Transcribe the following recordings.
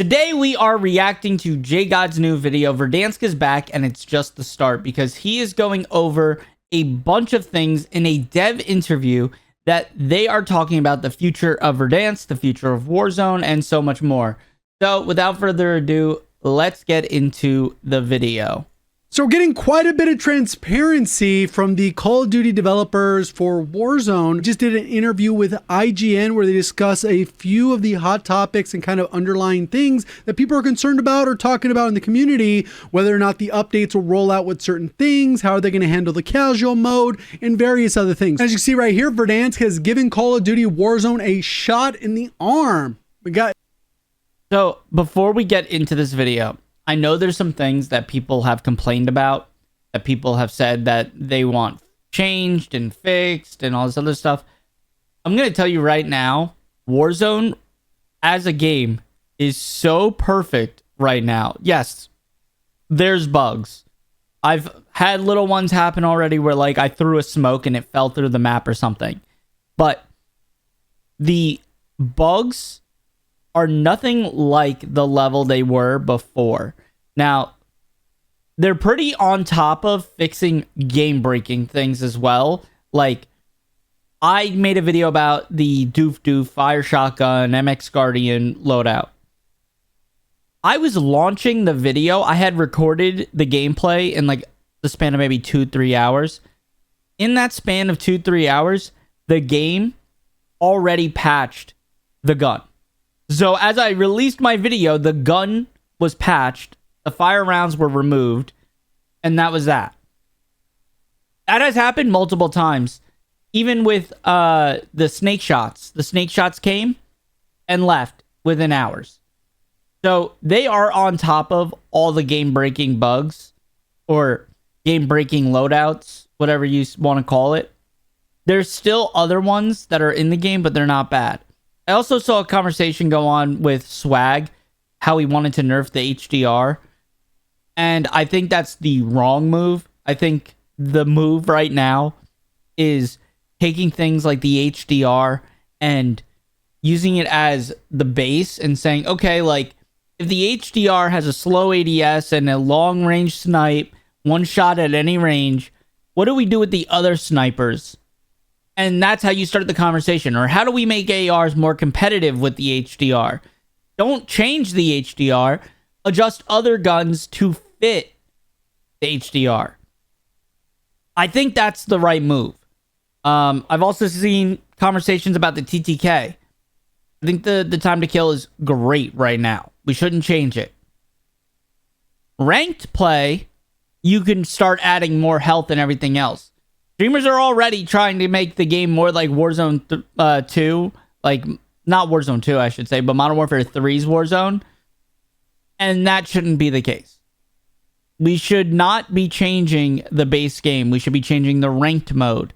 Today we are reacting to J God's new video. Verdansk is back, and it's just the start because he is going over a bunch of things in a dev interview that they are talking about the future of Verdansk, the future of Warzone, and so much more. So without further ado, let's get into the video. So we're getting quite a bit of transparency from the Call of Duty developers for Warzone. Just did an interview with IGN where they discuss a few of the hot topics and kind of underlying things that people are concerned about or talking about in the community, whether or not the updates will roll out with certain things, how are they going to handle the casual mode, and various other things. As you can see right here, Verdansk has given Call of Duty Warzone a shot in the arm. So before we get into this video, I know there's some things that people have complained about, that people have said that they want changed and fixed and all this other stuff. I'm going to tell you right now, Warzone as a game is so perfect right now. Yes, there's bugs. I've had little ones happen already where like I threw a smoke and it fell through the map or something. But the bugs are nothing like the level they were before. Now, they're pretty on top of fixing game-breaking things as well. Like, I made a video about the Doof Fire Shotgun MX Guardian loadout. I was launching the video. I had recorded the gameplay in like the span of maybe 2-3 hours. In that span of 2-3 hours, the game already patched the gun. So as I released my video, the gun was patched, the fire rounds were removed, and that was that. That has happened multiple times. Even with the snake shots. The snake shots came and left within hours. So they are on top of all the game-breaking bugs or game-breaking loadouts, whatever you want to call it. There's still other ones that are in the game, but they're not bad. I also saw a conversation go on with Swag, how he wanted to nerf the HDR. And I think that's the wrong move. I think the move right now is taking things like the HDR and using it as the base and saying, okay, like if the HDR has a slow ADS and a long range snipe, one shot at any range, what do we do with the other snipers? And that's how you start the conversation. Or how do we make ARs more competitive with the HDR? Don't change the HDR. Adjust other guns to fit the HDR. I think that's the right move. I've also seen conversations about the TTK. I think the time to kill is great right now. We shouldn't change it. Ranked play, you can start adding more health and everything else. Streamers are already trying to make the game more like Warzone 2. Like, not Warzone 2, I should say, but Modern Warfare 3's Warzone. And that shouldn't be the case. We should not be changing the base game. We should be changing the ranked mode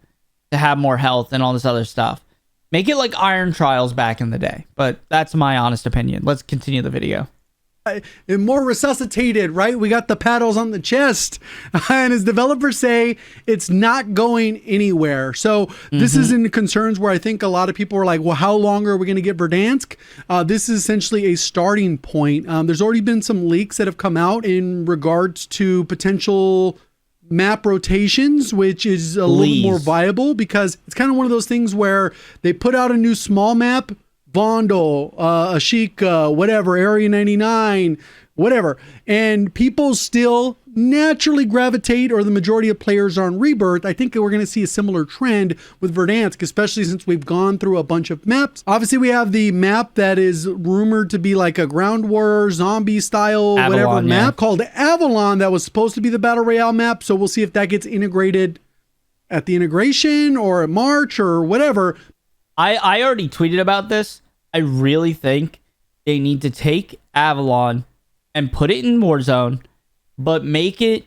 to have more health and all this other stuff. Make it like Iron Trials back in the day. But that's my honest opinion. Let's continue the video. And more resuscitated, right? We got the paddles on the chest, and as developers say, it's not going anywhere. So this is in the concerns where I think a lot of people are like, well, how long are we going to get Verdansk? This is essentially a starting point. There's already been some leaks that have come out in regards to potential map rotations, which is a little more viable because it's kind of one of those things where they put out a new small map, Vondel, Ashika, whatever, Area 99, whatever. And people still naturally gravitate, or the majority of players are on Rebirth. I think that we're going to see a similar trend with Verdansk, especially since we've gone through a bunch of maps. Obviously, we have the map that is rumored to be like a ground war, zombie style, Avalon, whatever map called Avalon that was supposed to be the Battle Royale map. So we'll see if that gets integrated at the integration or at March or whatever. I already tweeted about this. I really think they need to take Avalon and put it in Warzone, but make it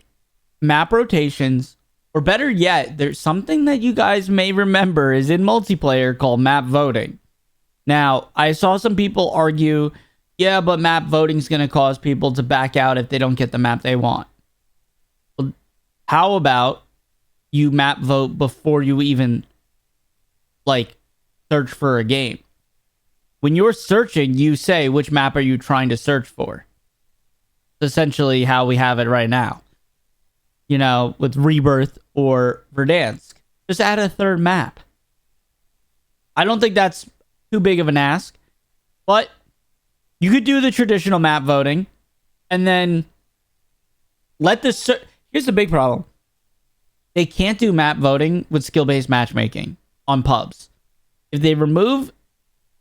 map rotations, or better yet, there's something that you guys may remember is in multiplayer called map voting. Now, I saw some people argue, yeah, but map voting is going to cause people to back out if they don't get the map they want. Well, how about you map vote before you even, like, search for a game? when you're searching, you say which map are you trying to search for. It's essentially how we have it right now. You know, with Rebirth or Verdansk. Just add a third map. I don't think that's too big of an ask, but you could do the traditional map voting and then let this. Here's the big problem. They can't do map voting with skill-based matchmaking on pubs. If they remove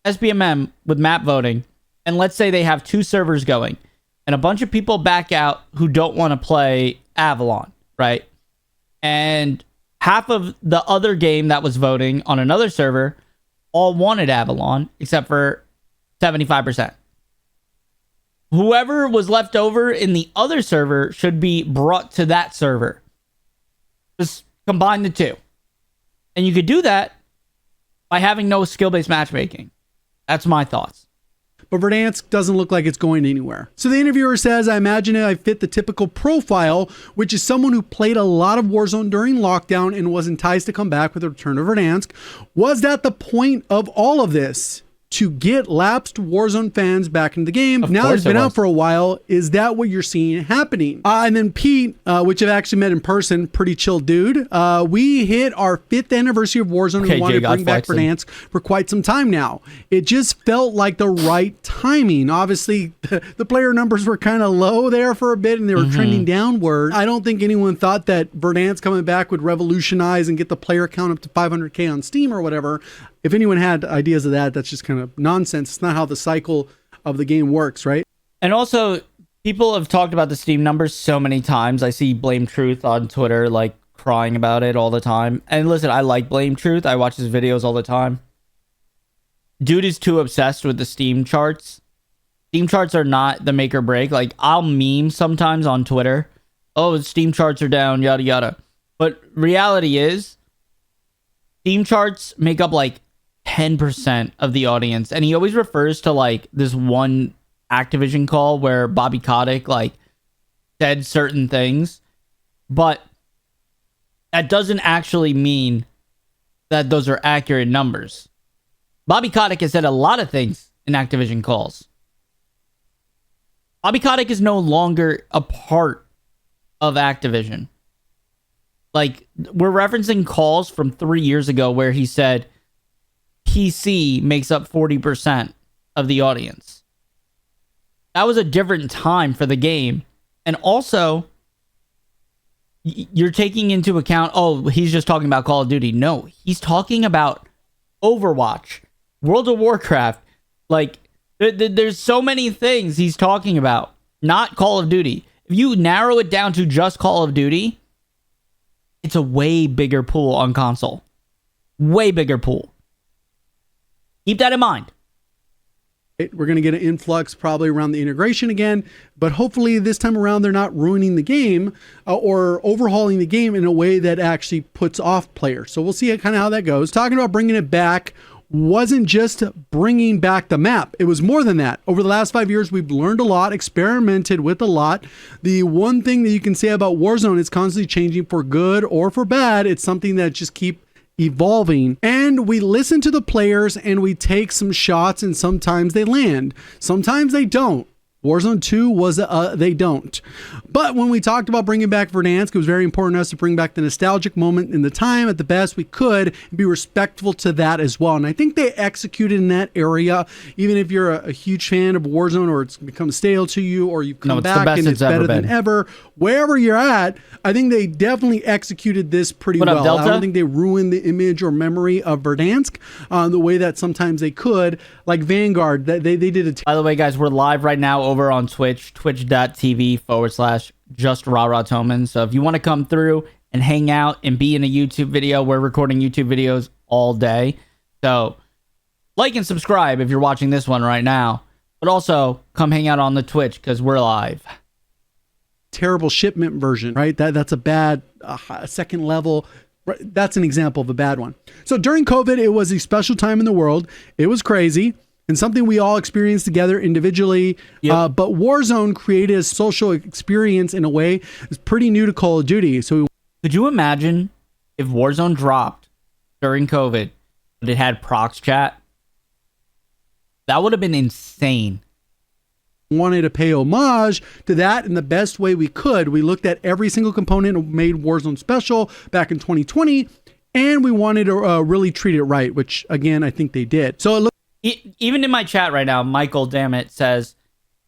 SBMM with map voting, and let's say they have 2 servers going, and a bunch of people back out who don't want to play Avalon, right? And half of the other game that was voting on another server all wanted Avalon, except for 75%. Whoever was left over in the other server should be brought to that server. Just combine the two. And you could do that by having no skill-based matchmaking. That's my thoughts. But Verdansk doesn't look like it's going anywhere. So the interviewer says, I imagine I fit the typical profile, which is someone who played a lot of Warzone during lockdown and was enticed to come back with the return of Verdansk. Was that the point of all of this? To get lapsed Warzone fans back in the game. Now it's been out for a while. Is that what you're seeing happening? And then Pete, which I've actually met in person, pretty chill dude. We hit our 5th anniversary of Warzone and wanted to bring back Verdansk for quite some time now. It just felt like the right timing. Obviously, the player numbers were kind of low there for a bit and they were trending downward. I don't think anyone thought that Verdansk coming back would revolutionize and get the player count up to 500K on Steam or whatever. If anyone had ideas of that, that's just kind of nonsense. It's not how the cycle of the game works, right? And also, people have talked about the Steam numbers so many times. I see Blame Truth on Twitter, like, crying about it all the time. And listen, I like Blame Truth. I watch his videos all the time. Dude is too obsessed with the Steam charts. Steam charts are not the make or break. Like, I'll meme sometimes on Twitter. Oh, Steam charts are down, yada, yada. But reality is, Steam charts make up, like, 10% of the audience, and he always refers to like this one Activision call where Bobby Kotick like said certain things, but that doesn't actually mean that those are accurate numbers. Bobby Kotick has said a lot of things in Activision calls. Bobby Kotick is no longer a part of Activision. Like, we're referencing calls from 3 years ago where he said PC makes up 40% of the audience. That was a different time for the game. And also, you're taking into account, oh, he's just talking about Call of Duty. No, he's talking about Overwatch, World of Warcraft. Like, there's so many things he's talking about, not Call of Duty. If you narrow it down to just Call of Duty, it's a way bigger pool on console. Way bigger pool. Keep that in mind. We're going to get an influx probably around the integration again, but hopefully this time around they're not ruining the game or overhauling the game in a way that actually puts off players. So we'll see kind of how that goes. Talking about bringing it back wasn't just bringing back the map. It was more than that. Over the last 5 years, we've learned a lot, experimented with a lot. The one thing that you can say about Warzone is constantly changing for good or for bad. It's something that just keep evolving, and we listen to the players and we take some shots, and sometimes they land, sometimes they don't. Warzone 2 was they don't. But when we talked about bringing back Verdansk, it was very important to us to bring back the nostalgic moment in the time at the best we could and be respectful to that as well. And I think they executed in that area. Even if you're a huge fan of Warzone or it's become stale to you or you've come back and it's better than ever, wherever you're at, I think they definitely executed this pretty well. Delta? I don't think they ruined the image or memory of Verdansk the way that sometimes they could. Like Vanguard, they did it. By the way, guys, we're live right now over on Twitch, twitch.tv/JustRahRahToman. So if you want to come through and hang out and be in a YouTube video, we're recording YouTube videos all day. So like and subscribe if you're watching this one right now. But also come hang out on the Twitch because we're live. Terrible shipment version, right? That's a bad second level. That's an example of a bad one. So during COVID, it was a special time in the world. It was crazy and something we all experienced together individually. But Warzone created a social experience in a way that's pretty new to Call of Duty. So could you imagine if Warzone dropped during COVID, but it had prox chat? That would have been insane. Wanted to pay homage to that in the best way we could. We looked at every single component and made Warzone special back in 2020, and we wanted to really treat it right, which again I think they did. So it looked even in my chat right now, Michael Dammit says,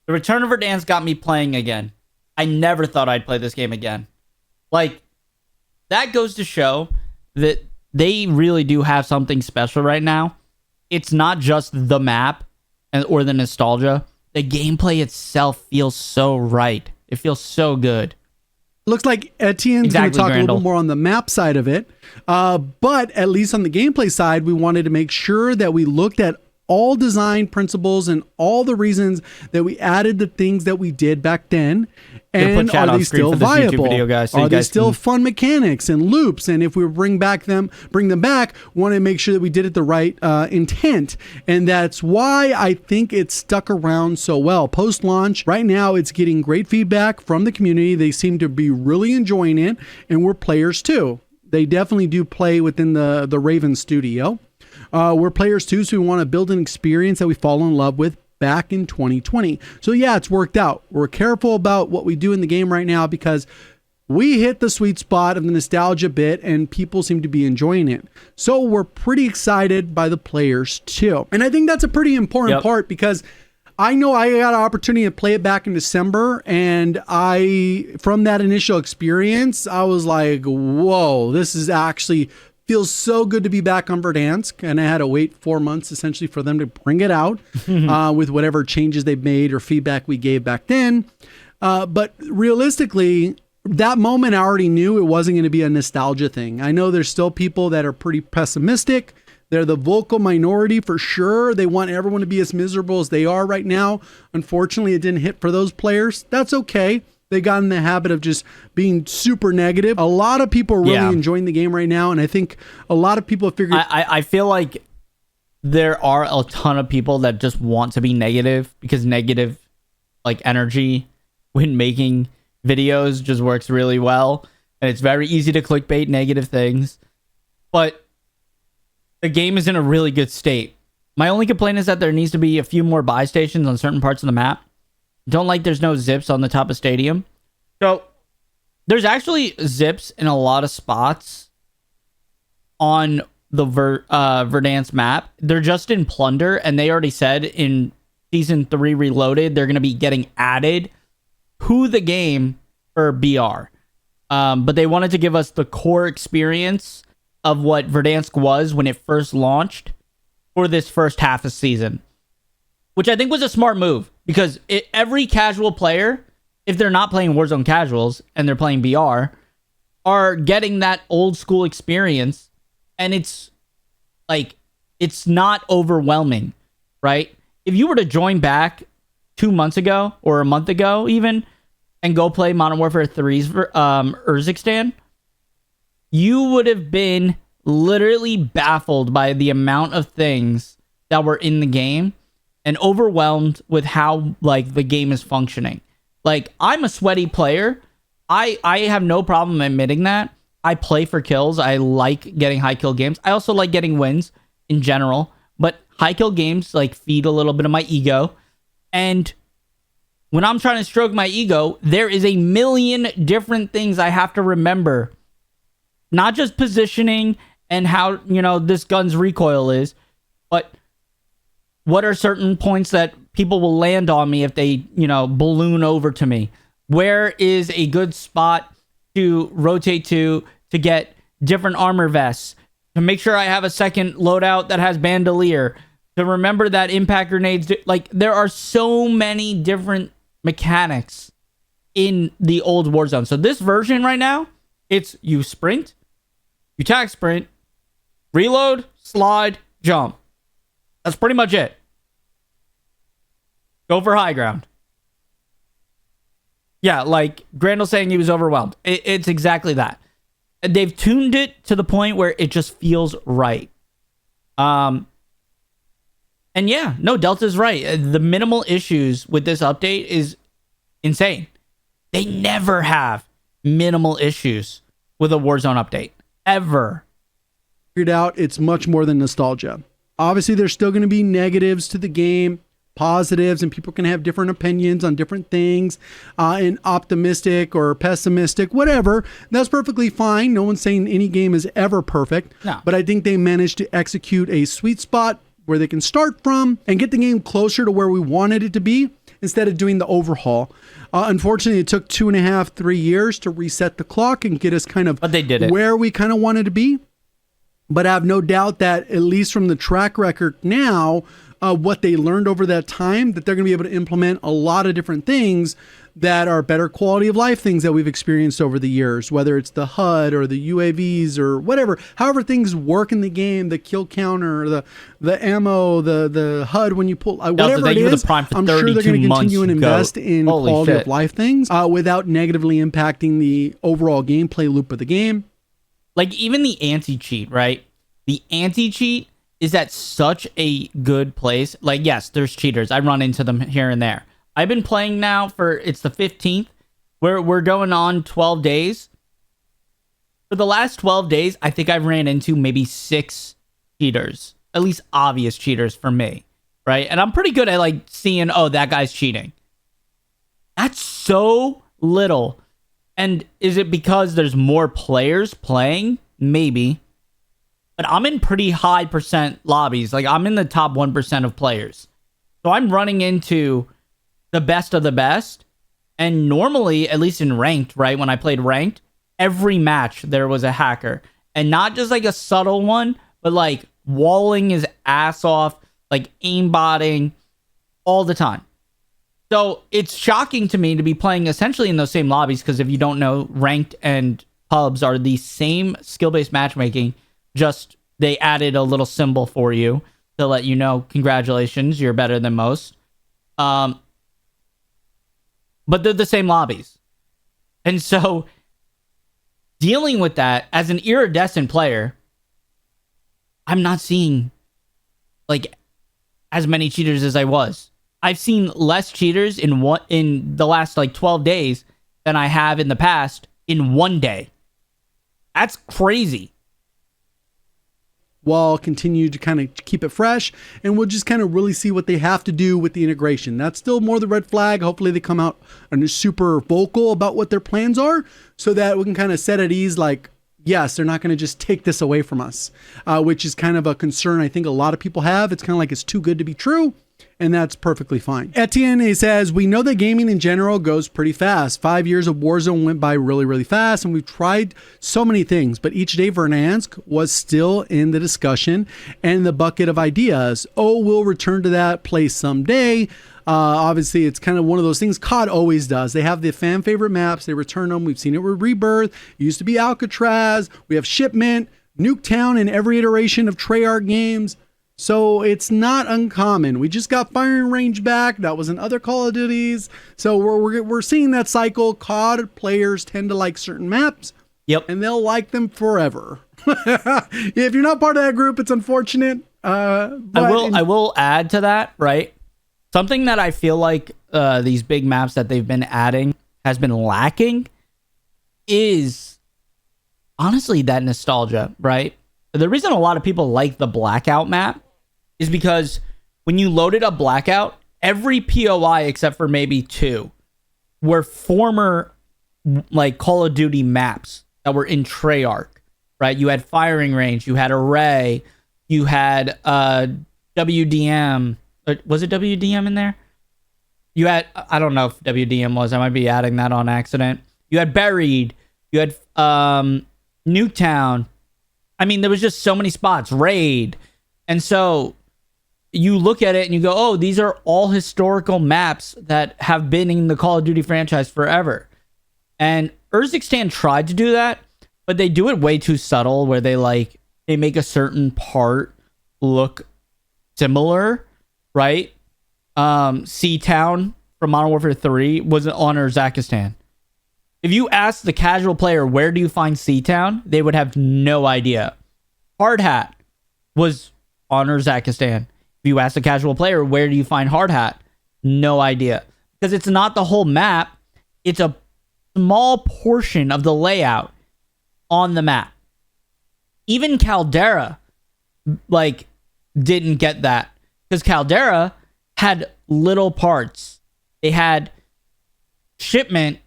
"The return of Verdansk got me playing again. I never thought I'd play this game again." Like, that goes to show that they really do have something special right now. It's not just the map or the nostalgia. The gameplay itself feels so right. It feels so good. Looks like Etienne's going to talk a little bit more on the map side of it. But at least on the gameplay side, we wanted to make sure that we looked at all design principles and all the reasons that we added the things that we did back then. And are they still viable? Are they still fun mechanics and loops? And if we bring them back, want to make sure that we did it the right intent. And that's why I think it stuck around so well. Post-launch, right now, it's getting great feedback from the community. They seem to be really enjoying it, and we're players too. They definitely do play within the Raven studio. We're players too, so we want to build an experience that we fall in love with back in 2020. So yeah, it's worked out. We're careful about what we do in the game right now because we hit the sweet spot of the nostalgia bit and people seem to be enjoying it. So we're pretty excited by the players too. And I think that's a pretty important part because I know I got an opportunity to play it back in December, and from that initial experience, I was like, whoa, this is actually feels so good to be back on Verdansk, and I had to wait 4 months essentially for them to bring it out with whatever changes they've made or feedback we gave back then. But realistically, that moment I already knew it wasn't going to be a nostalgia thing. I know there's still people that are pretty pessimistic. They're the vocal minority for sure. They want everyone to be as miserable as they are right now. Unfortunately, it didn't hit for those players. That's okay. They got in the habit of just being super negative. A lot of people are really enjoying the game right now, and I think a lot of people have figured... I feel like there are a ton of people that just want to be negative because negative energy when making videos just works really well, and it's very easy to clickbait negative things. But the game is in a really good state. My only complaint is that there needs to be a few more buy stations on certain parts of the map. Don't like there's no zips on the top of stadium. So there's actually zips in a lot of spots on the Verdansk map. They're just in Plunder, and they already said in Season 3 Reloaded they're going to be getting added to the game for BR. But they wanted to give us the core experience of what Verdansk was when it first launched for this first half of season, which I think was a smart move. Because every casual player, if they're not playing Warzone Casuals and they're playing BR, are getting that old school experience, and it's not overwhelming, right? If you were to join back 2 months ago or a month ago even and go play Modern Warfare 3's Urzikstan, you would have been literally baffled by the amount of things that were in the game and overwhelmed with how the game is functioning. I'm a sweaty player. I have no problem admitting that. I play for kills. I like getting high kill games. I also like getting wins in general, but high kill games feed a little bit of my ego. And when I'm trying to stroke my ego, there is a million different things I have to remember. Not just positioning and how, this gun's recoil is, but what are certain points that people will land on me if they, balloon over to me? Where is a good spot to rotate to get different armor vests? To make sure I have a second loadout that has bandolier? To remember that impact grenades... there are so many different mechanics in the old Warzone. So this version right now, it's you sprint, you tag sprint, reload, slide, jump. That's pretty much it. Go for high ground. Yeah, Grandel saying he was overwhelmed. It's exactly that. They've tuned it to the point where it just feels right. And yeah, no, Delta's right. The minimal issues with this update is insane. They never have minimal issues with a Warzone update. Ever. Figured out it's much more than nostalgia. Obviously, there's still going to be negatives to the game, positives, and people can have different opinions on different things, and optimistic or pessimistic, whatever. That's perfectly fine. No one's saying any game is ever perfect. No. But I think they managed to execute a sweet spot where they can start from and get the game closer to where we wanted it to be instead of doing the overhaul. Unfortunately, it took 2.5, 3 years to reset the clock and get us kind of But they did it. where we kind of wanted to be. But I have no doubt that, at least from the track record now, what they learned over that time, that they're going to be able to implement a lot of different things that are better quality of life things that we've experienced over the years, whether it's the HUD or the UAVs or whatever, however things work in the game, the kill counter, the ammo, the HUD when you pull, whatever it is, I'm sure they're going to continue and invest in quality of life things without negatively impacting the overall gameplay loop of the game. Like, even the anti-cheat, right? The anti-cheat is at such a good place. Like, yes, there's cheaters. I run into them here and there. I've been playing now it's the 15th. We're going on 12 days. For the last 12 days, I think I've ran into maybe 6 cheaters. At least obvious cheaters for me, right? And I'm pretty good at, like, seeing, oh, that guy's cheating. That's so little. And is it because there's more players playing? Maybe. But I'm in pretty high percent lobbies. Like, I'm in the top 1% of players. So I'm running into the best of the best. And normally, at least in ranked, right? When I played ranked, every match there was a hacker. And not just like a subtle one, but like walling his ass off, like aimbotting all the time. So it's shocking to me to be playing essentially in those same lobbies, because if you don't know, ranked and pubs are the same skill-based matchmaking, just they added a little symbol for you to let you know, congratulations, you're better than most. But they're the same lobbies. And so dealing with that as an iridescent player, I'm not seeing like as many cheaters as I was. I've seen less cheaters in the last like 12 days than I have in the past in one day. That's crazy. We'll continue to kind of keep it fresh, and we'll just kind of really see what they have to do with the integration. That's still more the red flag. Hopefully they come out and super vocal about what their plans are, so that we can kind of set at ease, like, yes, they're not going to just take this away from us, which is kind of a concern I think a lot of people have. It's kind of like it's too good to be true. And that's perfectly fine. Etienne, he says, we know that gaming in general goes pretty fast. 5 years of Warzone went by really, really fast, and we've tried so many things, but each day Verdansk was still in the discussion and the bucket of ideas. Oh, we'll return to that place someday. Obviously, it's kind of one of those things COD always does. They have the fan favorite maps. They return them. We've seen it with Rebirth. It used to be Alcatraz. We have Shipment, Nuketown in every iteration of Treyarch games. So it's not uncommon. We just got Firing Range back. That was in other Call of Duties. So we're seeing that cycle. COD players tend to like certain maps. Yep. And they'll like them forever. If you're not part of that group, it's unfortunate. I will add to that, right? Something that I feel like these big maps that they've been adding has been lacking is honestly that nostalgia, right? The reason a lot of people like the Blackout map is because when you loaded up Blackout, every POI except for maybe 2 were former like Call of Duty maps that were in Treyarch, right? You had Firing Range, you had Array, you had WDM. Was it WDM in there? You had, I don't know if WDM was. I might be adding that on accident. You had Buried. You had Nuketown. I mean, there was just so many spots. Raid. And so you look at it and you go, oh, these are all historical maps that have been in the Call of Duty franchise forever. And Urzikstan tried to do that, but they do it way too subtle, where they make a certain part look similar, right? Seatown from Modern Warfare 3 was on Urzikstan. If you ask the casual player, where do you find Seatown? They would have no idea. Hard Hat was on Urzikstan. If you ask a casual player, where do you find Hard Hat? No idea. Because it's not the whole map. It's a small portion of the layout on the map. Even Caldera, like, didn't get that because Caldera had little parts. They had Shipment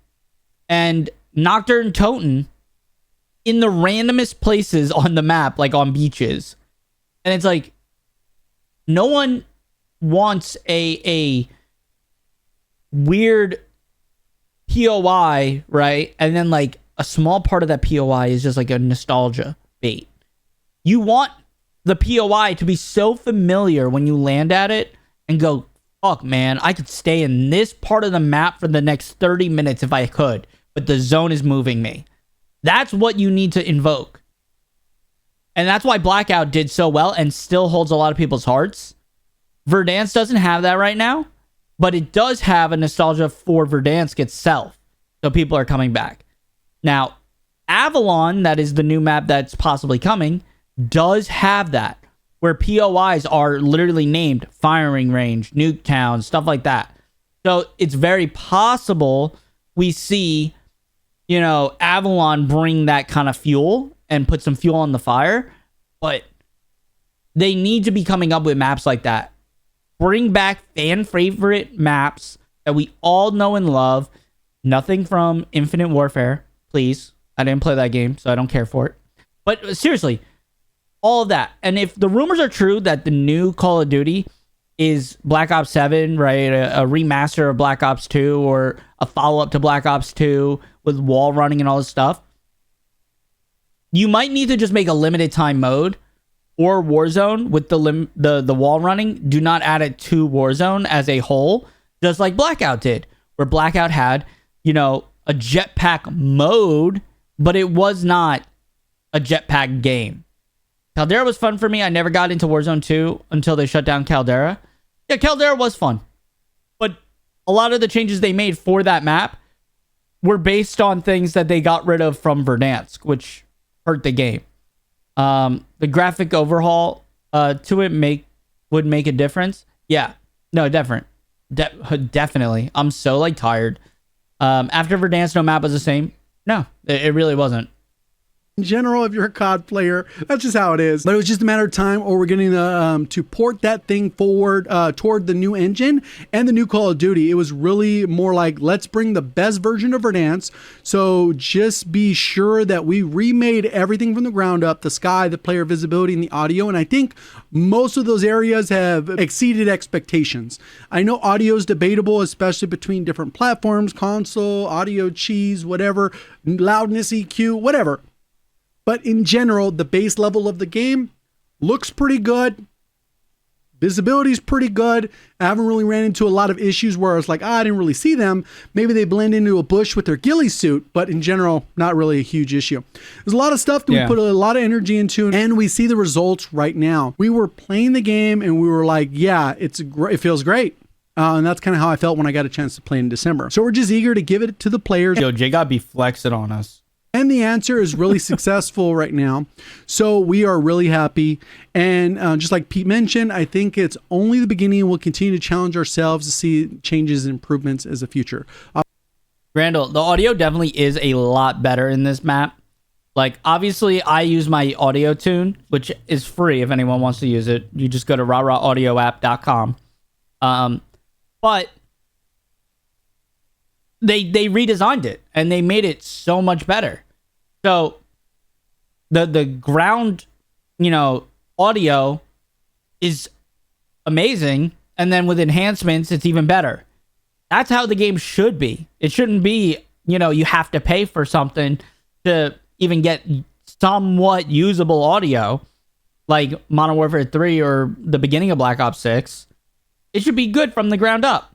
and Nocturne Toten in the randomest places on the map, like on beaches. And it's like, no one wants a weird POI, right? And then like a small part of that POI is just like a nostalgia bait. You want the POI to be so familiar when you land at it and go, fuck, man, I could stay in this part of the map for the next 30 minutes if I could, but the zone is moving me. That's what you need to invoke. And that's why Blackout did so well and still holds a lot of people's hearts. Verdansk doesn't have that right now, but it does have a nostalgia for Verdansk itself. So people are coming back. Now, Avalon, that is the new map that's possibly coming, does have that, where POIs are literally named firing range, nuke town, stuff like that. So it's very possible we see, Avalon bring that kind of fuel and put some fuel on the fire, but they need to be coming up with maps like that. Bring back fan favorite maps that we all know and love. Nothing from Infinite Warfare, please. I didn't play that game, so I don't care for it. But seriously, all of that. And if the rumors are true that the new Call of Duty is Black Ops 7, right? A remaster of Black Ops 2 or a follow-up to Black Ops 2 with wall running and all this stuff, you might need to just make a limited time mode or Warzone with the wall running. Do not add it to Warzone as a whole, just like Blackout did, where Blackout had, a jetpack mode, but it was not a jetpack game. Caldera was fun for me. I never got into Warzone 2 until they shut down Caldera. Yeah, Caldera was fun. But a lot of the changes they made for that map were based on things that they got rid of from Verdansk, which hurt the game. The graphic overhaul to it would make a difference. Yeah. No, definitely. I'm so tired. After Verdansk, no map was the same. No, it really wasn't. In general, if you're a COD player, that's just how it is. But it was just a matter of time, or we're getting to port that thing forward toward the new engine and the new Call of Duty. It was really more like, let's bring the best version of Verdansk. So just be sure that we remade everything from the ground up, the sky, the player visibility, and the audio. And I think most of those areas have exceeded expectations. I know audio is debatable, especially between different platforms, console, audio cheese, whatever, loudness, EQ, whatever. But in general, the base level of the game looks pretty good. Visibility is pretty good. I haven't really ran into a lot of issues where I was like, I didn't really see them. Maybe they blend into a bush with their ghillie suit, but in general, not really a huge issue. There's a lot of stuff that we put a lot of energy into, and we see the results right now. We were playing the game, and we were like, yeah, it feels great. And that's kind of how I felt when I got a chance to play in December. So we're just eager to give it to the players. Yo, Jay got be flexing on us. And the answer is really successful right now. So we are really happy. And just like Pete mentioned, I think it's only the beginning. We'll continue to challenge ourselves to see changes and improvements as a future. Randall, the audio definitely is a lot better in this map. Obviously, I use my audio tune, which is free if anyone wants to use it. You just go to rawaudioapp.com. But they redesigned it and they made it so much better. So the ground, audio is amazing, and then with enhancements it's even better. That's how the game should be. It shouldn't be, you have to pay for something to even get somewhat usable audio like Modern Warfare 3 or the beginning of Black Ops 6. It should be good from the ground up.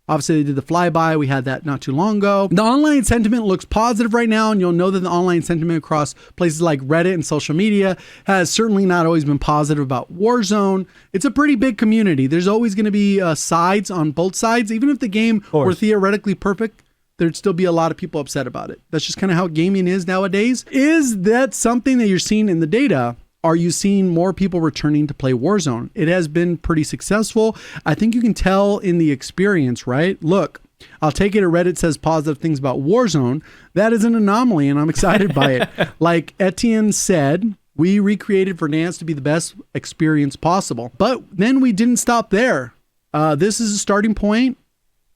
Obviously, they did the flyby. We had that not too long ago. The online sentiment looks positive right now, and you'll know that the online sentiment across places like Reddit and social media has certainly not always been positive about Warzone. It's a pretty big community. There's always going to be sides on both sides. Even if the game were theoretically perfect, there'd still be a lot of people upset about it. That's just kind of how gaming is nowadays. Is that something that you're seeing in the data? Are you seeing more people returning to play Warzone? It has been pretty successful. I think you can tell in the experience, right? Look, I'll take it Reddit says positive things about Warzone. That is an anomaly, and I'm excited by it. Like Etienne said, We recreated Verdansk to be the best experience possible. But then we didn't stop there. This is a starting point.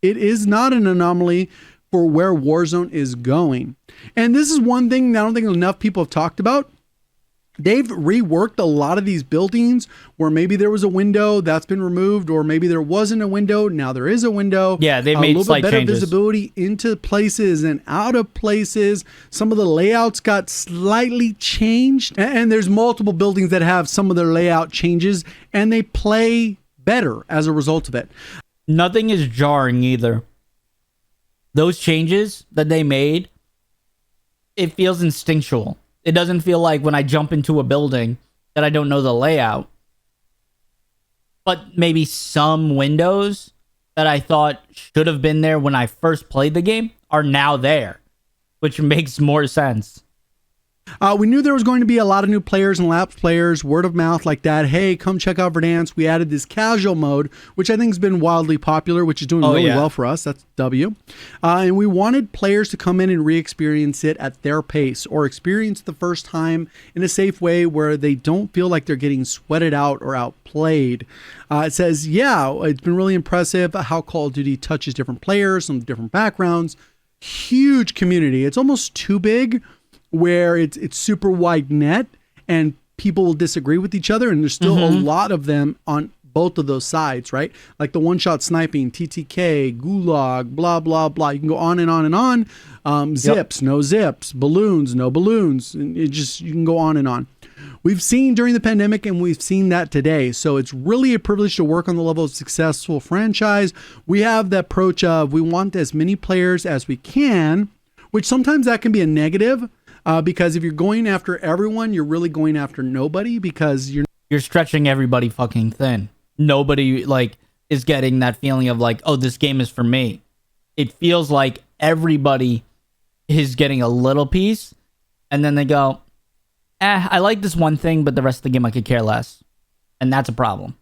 It is not an anomaly for where Warzone is going. And this is one thing that I don't think enough people have talked about. They've reworked a lot of these buildings where maybe there was a window that's been removed, or maybe there wasn't a window. Now there is a window. Yeah, they made a little bit better changes. visibility into places and out of places. Some of the layouts got slightly changed, and there's multiple buildings that have some of their layout changes, and they play better as a result of it. Nothing is jarring either. Those changes that they made, it feels instinctual. It doesn't feel like when I jump into a building that I don't know the layout. But maybe some windows that I thought should have been there when I first played the game are now there, which makes more sense. We knew there was going to be a lot of new players and lapsed players, word of mouth like that. Hey, come check out Verdansk. We added this casual mode, which I think has been wildly popular, which is doing really well for us. That's W. And we wanted players to come in and re-experience it at their pace, or experience the first time in a safe way where they don't feel like they're getting sweated out or outplayed. It says, yeah, it's been really impressive how Call of Duty touches different players, some different backgrounds. Huge community. It's almost too big, where it's super wide net and people will disagree with each other, and there's still a lot of them on both of those sides, right? Like the one-shot sniping, TTK, Gulag, blah, blah, blah. You can go on and on and on. Zips, no zips, balloons, no balloons. And you can go on and on. We've seen during the pandemic, and we've seen that today. So it's really a privilege to work on the level of successful franchise. We have the approach of we want as many players as we can, which sometimes that can be a negative. Because if you're going after everyone, you're really going after nobody, because you're stretching everybody fucking thin. Nobody is getting that feeling of like, oh, this game is for me. It feels like everybody is getting a little piece, and then they go, I like this one thing, but the rest of the game I could care less. And that's a problem.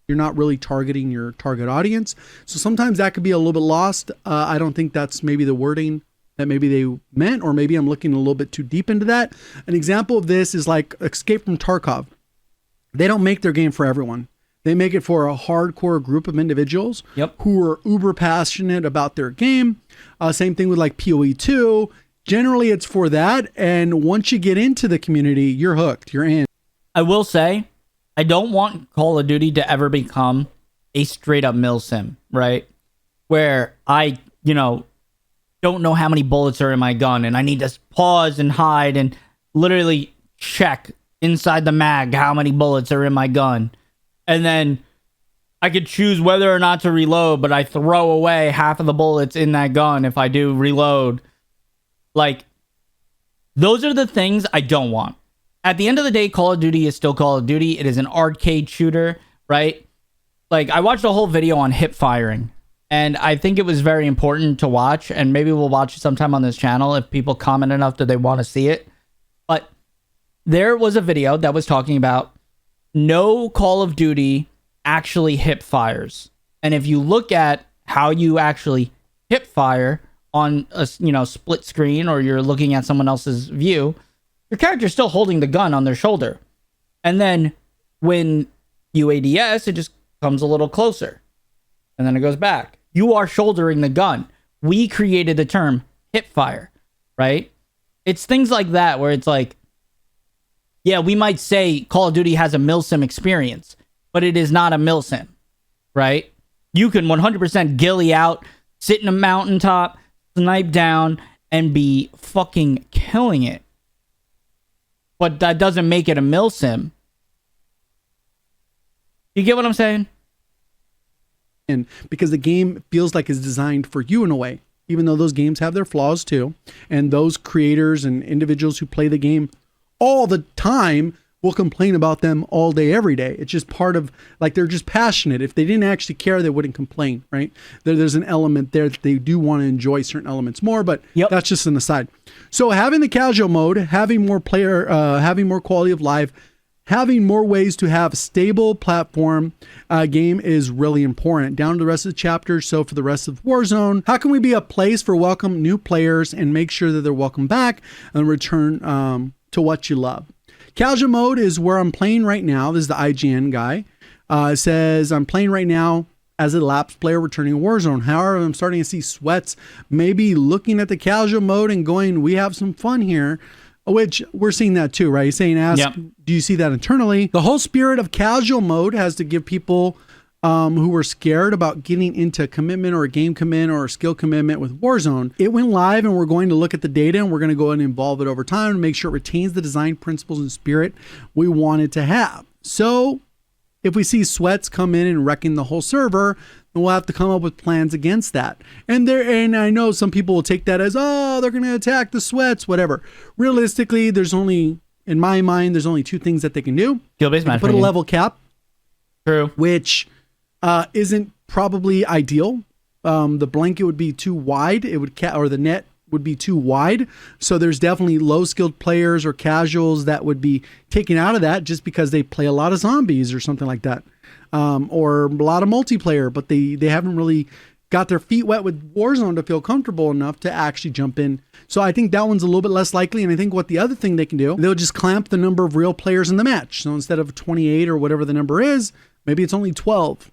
You're not really targeting your target audience. So sometimes that could be a little bit lost. I don't think that's maybe the wording that maybe they meant, or maybe I'm looking a little bit too deep into that. An example of this is like Escape from Tarkov. They don't make their game for everyone. They make it for a hardcore group of individuals who are uber passionate about their game. Same thing with like PoE 2. Generally, it's for that. And once you get into the community, you're hooked. You're in. I will say, I don't want Call of Duty to ever become a straight up milsim, right? Where I, don't know how many bullets are in my gun, and I need to pause and hide and literally check inside the mag how many bullets are in my gun. And then I could choose whether or not to reload, but I throw away half of the bullets in that gun if I do reload. Like, those are the things I don't want. At the end of the day, Call of Duty is still Call of Duty. It is an arcade shooter, right? Like, I watched a whole video on hip firing, and I think it was very important to watch, and maybe we'll watch it sometime on this channel if people comment enough that they want to see it. But there was a video that was talking about no Call of Duty actually hip fires. And if you look at how you actually hip fire on a split screen, or you're looking at someone else's view, your character's still holding the gun on their shoulder. And then when you ADS, it just comes a little closer. And then it goes back. You are shouldering the gun. We created the term hip fire, right? It's things like that where it's like, yeah, we might say Call of Duty has a milsim experience, but it is not a milsim, right? You can 100% ghillie out, sit in a mountaintop, snipe down, and be fucking killing it. But that doesn't make it a milsim. You get what I'm saying? And because the game feels like it's designed for you in a way, even though those games have their flaws too. And those creators and individuals who play the game all the time will complain about them all day, every day. It's just part of, like, they're just passionate. If they didn't actually care, they wouldn't complain, right? There's an element there that they do want to enjoy certain elements more, but that's just an aside. So having the casual mode, having more having more quality of life, having more ways to have stable platform game is really important. Down to the rest of the chapter. So for the rest of Warzone, how can we be a place for welcome new players and make sure that they're welcome back and return to what you love? Casual mode is where I'm playing right now. This is the IGN guy. It says, I'm playing right now as a lapsed player returning to Warzone. However, I'm starting to see sweats maybe looking at the casual mode and going, we have some fun here, which we're seeing that too, right? He's saying, do you see that internally? The whole spirit of casual mode has to give people who were scared about getting into commitment or a game commitment or a skill commitment with Warzone. It went live, and we're going to look at the data, and we're going to go and involve it over time to make sure it retains the design principles and spirit we want it to have. So if we see sweats come in and wrecking the whole server, then we'll have to come up with plans against that. And I know some people will take that as, oh, they're going to attack the sweats, whatever. Realistically, in my mind, there's only two things that they can do. Skill-based matchmaking. Put a level cap. True. Which isn't probably ideal. The blanket would be too wide. It would or the net would be too wide. So there's definitely low skilled players or casuals that would be taken out of that just because they play a lot of zombies or something like that. Or a lot of multiplayer, but they haven't really got their feet wet with Warzone to feel comfortable enough to actually jump in. So I think that one's a little bit less likely. And I think what the other thing they can do, they'll just clamp the number of real players in the match. So instead of 28 or whatever the number is, maybe it's only 12.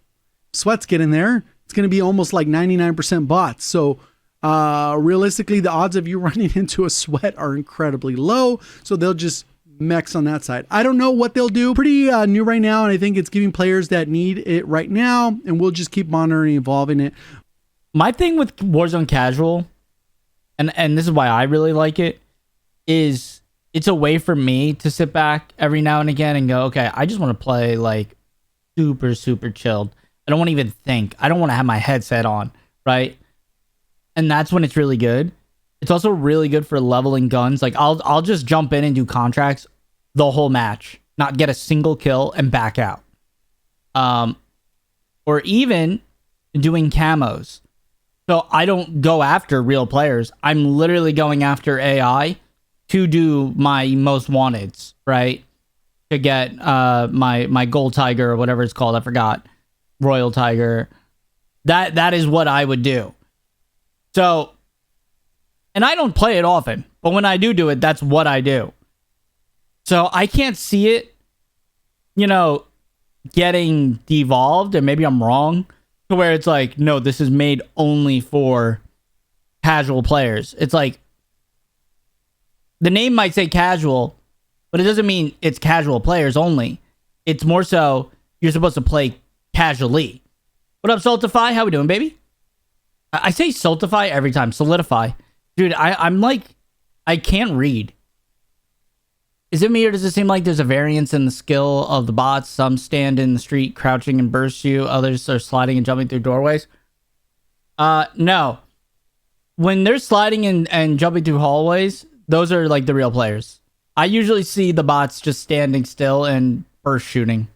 Sweats get in there, it's going to be almost like 99% bots. So realistically, the odds of you running into a sweat are incredibly low. So they'll just mechs on that side. I don't know what they'll do. Pretty new right now, and I think it's giving players that need it right now, and we'll just keep monitoring and evolving it. My thing with Warzone Casual, and this is why I really like it, is it's a way for me to sit back every now and again and go, okay, I just want to play like super, super chilled. I don't want to even think. I don't want to have my headset on, right? And that's when it's really good. It's also really good for leveling guns. Like I'll just jump in and do contracts the whole match, not get a single kill and back out. Or even doing camos. So I don't go after real players. I'm literally going after AI to do my most wanteds, right? To get my gold tiger or whatever it's called. I forgot. Royal tiger. That is what I would do. So, and I don't play it often, but when I do it, that's what I do. So I can't see it, getting devolved, and maybe I'm wrong, to where it's like, no, this is made only for casual players. It's like, the name might say casual, but it doesn't mean it's casual players only. It's more so, you're supposed to play casually. What up, Solidify? How we doing, baby? I say Solidify every time. Solidify. Dude, I'm like, I can't read. Is it me, or does it seem like there's a variance in the skill of the bots? Some stand in the street crouching and burst you. Others are sliding and jumping through doorways. No. When they're sliding and jumping through hallways, those are like the real players. I usually see the bots just standing still and burst shooting.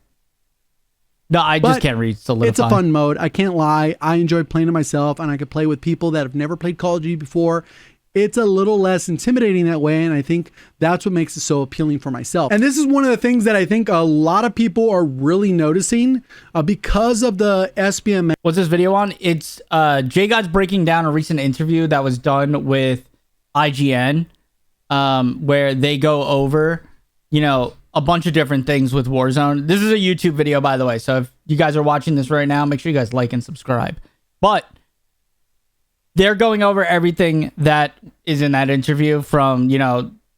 No, I just can't read Solidify. It's a fun mode. I can't lie. I enjoy playing it myself, and I could play with people that have never played Call of Duty before. It's a little less intimidating that way, and I think that's what makes it so appealing for myself. And this is one of the things that I think a lot of people are really noticing because of the SBM. What's this video on? It's J God's breaking down a recent interview that was done with IGN, where they go over, a bunch of different things with Warzone. This is a YouTube video, by the way, so if you guys are watching this right now, make sure you guys like and subscribe. But they're going over everything that is in that interview, from,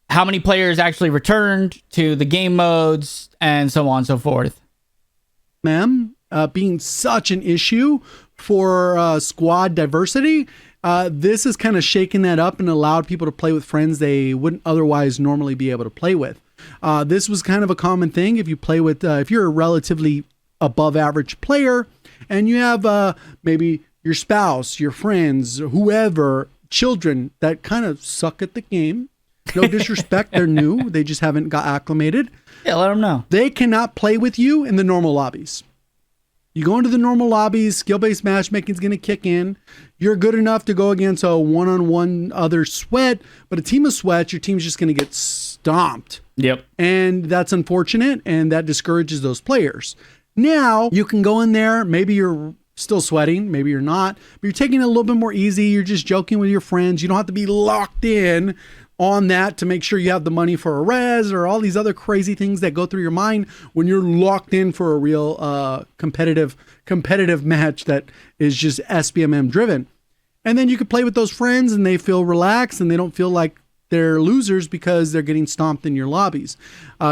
how many players actually returned to the game modes and so on and so forth. Being such an issue for squad diversity, this has kind of shaken that up and allowed people to play with friends they wouldn't otherwise normally be able to play with. This was kind of a common thing if you play with, if you're a relatively above average player and you have maybe your spouse, your friends, whoever, children that kind of suck at the game. No disrespect, they're new. They just haven't got acclimated. Yeah, let them know. They cannot play with you in the normal lobbies. You go into the normal lobbies, skill-based matchmaking is going to kick in. You're good enough to go against a one-on-one other sweat, but a team of sweats, your team's just going to get stomped. Yep. And that's unfortunate, and that discourages those players. Now, you can go in there, maybe you're still sweating. Maybe you're not, but you're taking it a little bit more easy. You're just joking with your friends. You don't have to be locked in on that to make sure you have the money for a res or all these other crazy things that go through your mind when you're locked in for a real competitive match that is just SBMM driven. And then you can play with those friends and they feel relaxed and they don't feel like they're losers because they're getting stomped in your lobbies.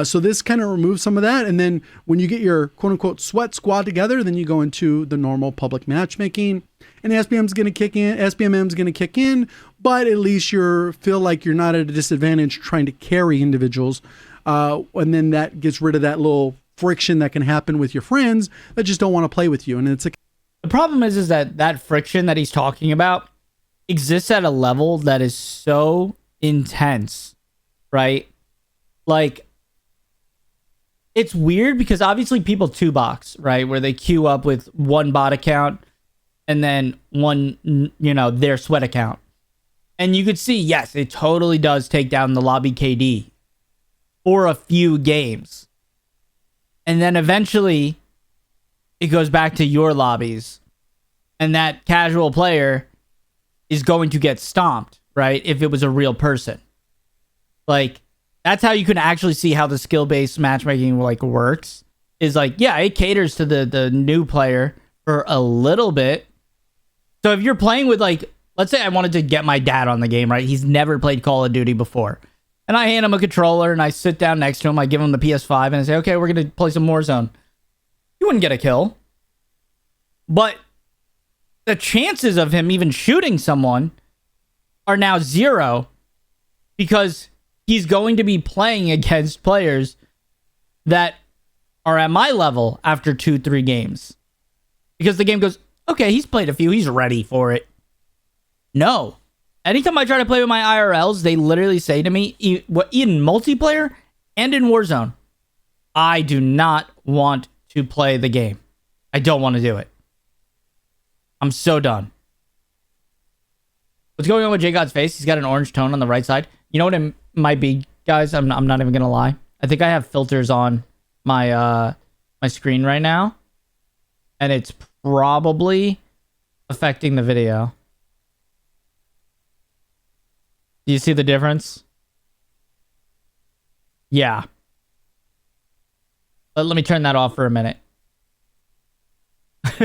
So this kind of removes some of that. And then when you get your quote unquote sweat squad together, then you go into the normal public matchmaking and SBMM's going to kick in, but at least you feel like you're not at a disadvantage trying to carry individuals. And then that gets rid of that little friction that can happen with your friends that just don't want to play with you. And the problem is that friction that he's talking about exists at a level that is so intense, right? Like, it's weird because obviously people two box, right? Where they queue up with one bot account and then one, their sweat account. And you could see, yes, it totally does take down the lobby KD for a few games. And then eventually it goes back to your lobbies and that casual player is going to get stomped, right? If it was a real person. Like, that's how you can actually see how the skill-based matchmaking works. Is it caters to the new player for a little bit. So if you're playing with let's say I wanted to get my dad on the game, right? He's never played Call of Duty before. And I hand him a controller and I sit down next to him. I give him the PS5 and I say, okay, we're going to play some Warzone. You wouldn't get a kill. But the chances of him even shooting someone are now 0 because he's going to be playing against players that are at my level after 2-3 games. Because the game goes, okay, he's played a few. He's ready for it. No. Anytime I try to play with my IRLs, they literally say to me, in multiplayer and in Warzone, I do not want to play the game. I don't want to do it. I'm so done. What's going on with J God's face? He's got an orange tone on the right side. You know what it might be, guys? I'm not even gonna lie. I think I have filters on my my screen right now, and it's probably affecting the video. Do you see the difference? Yeah. Let me turn that off for a minute.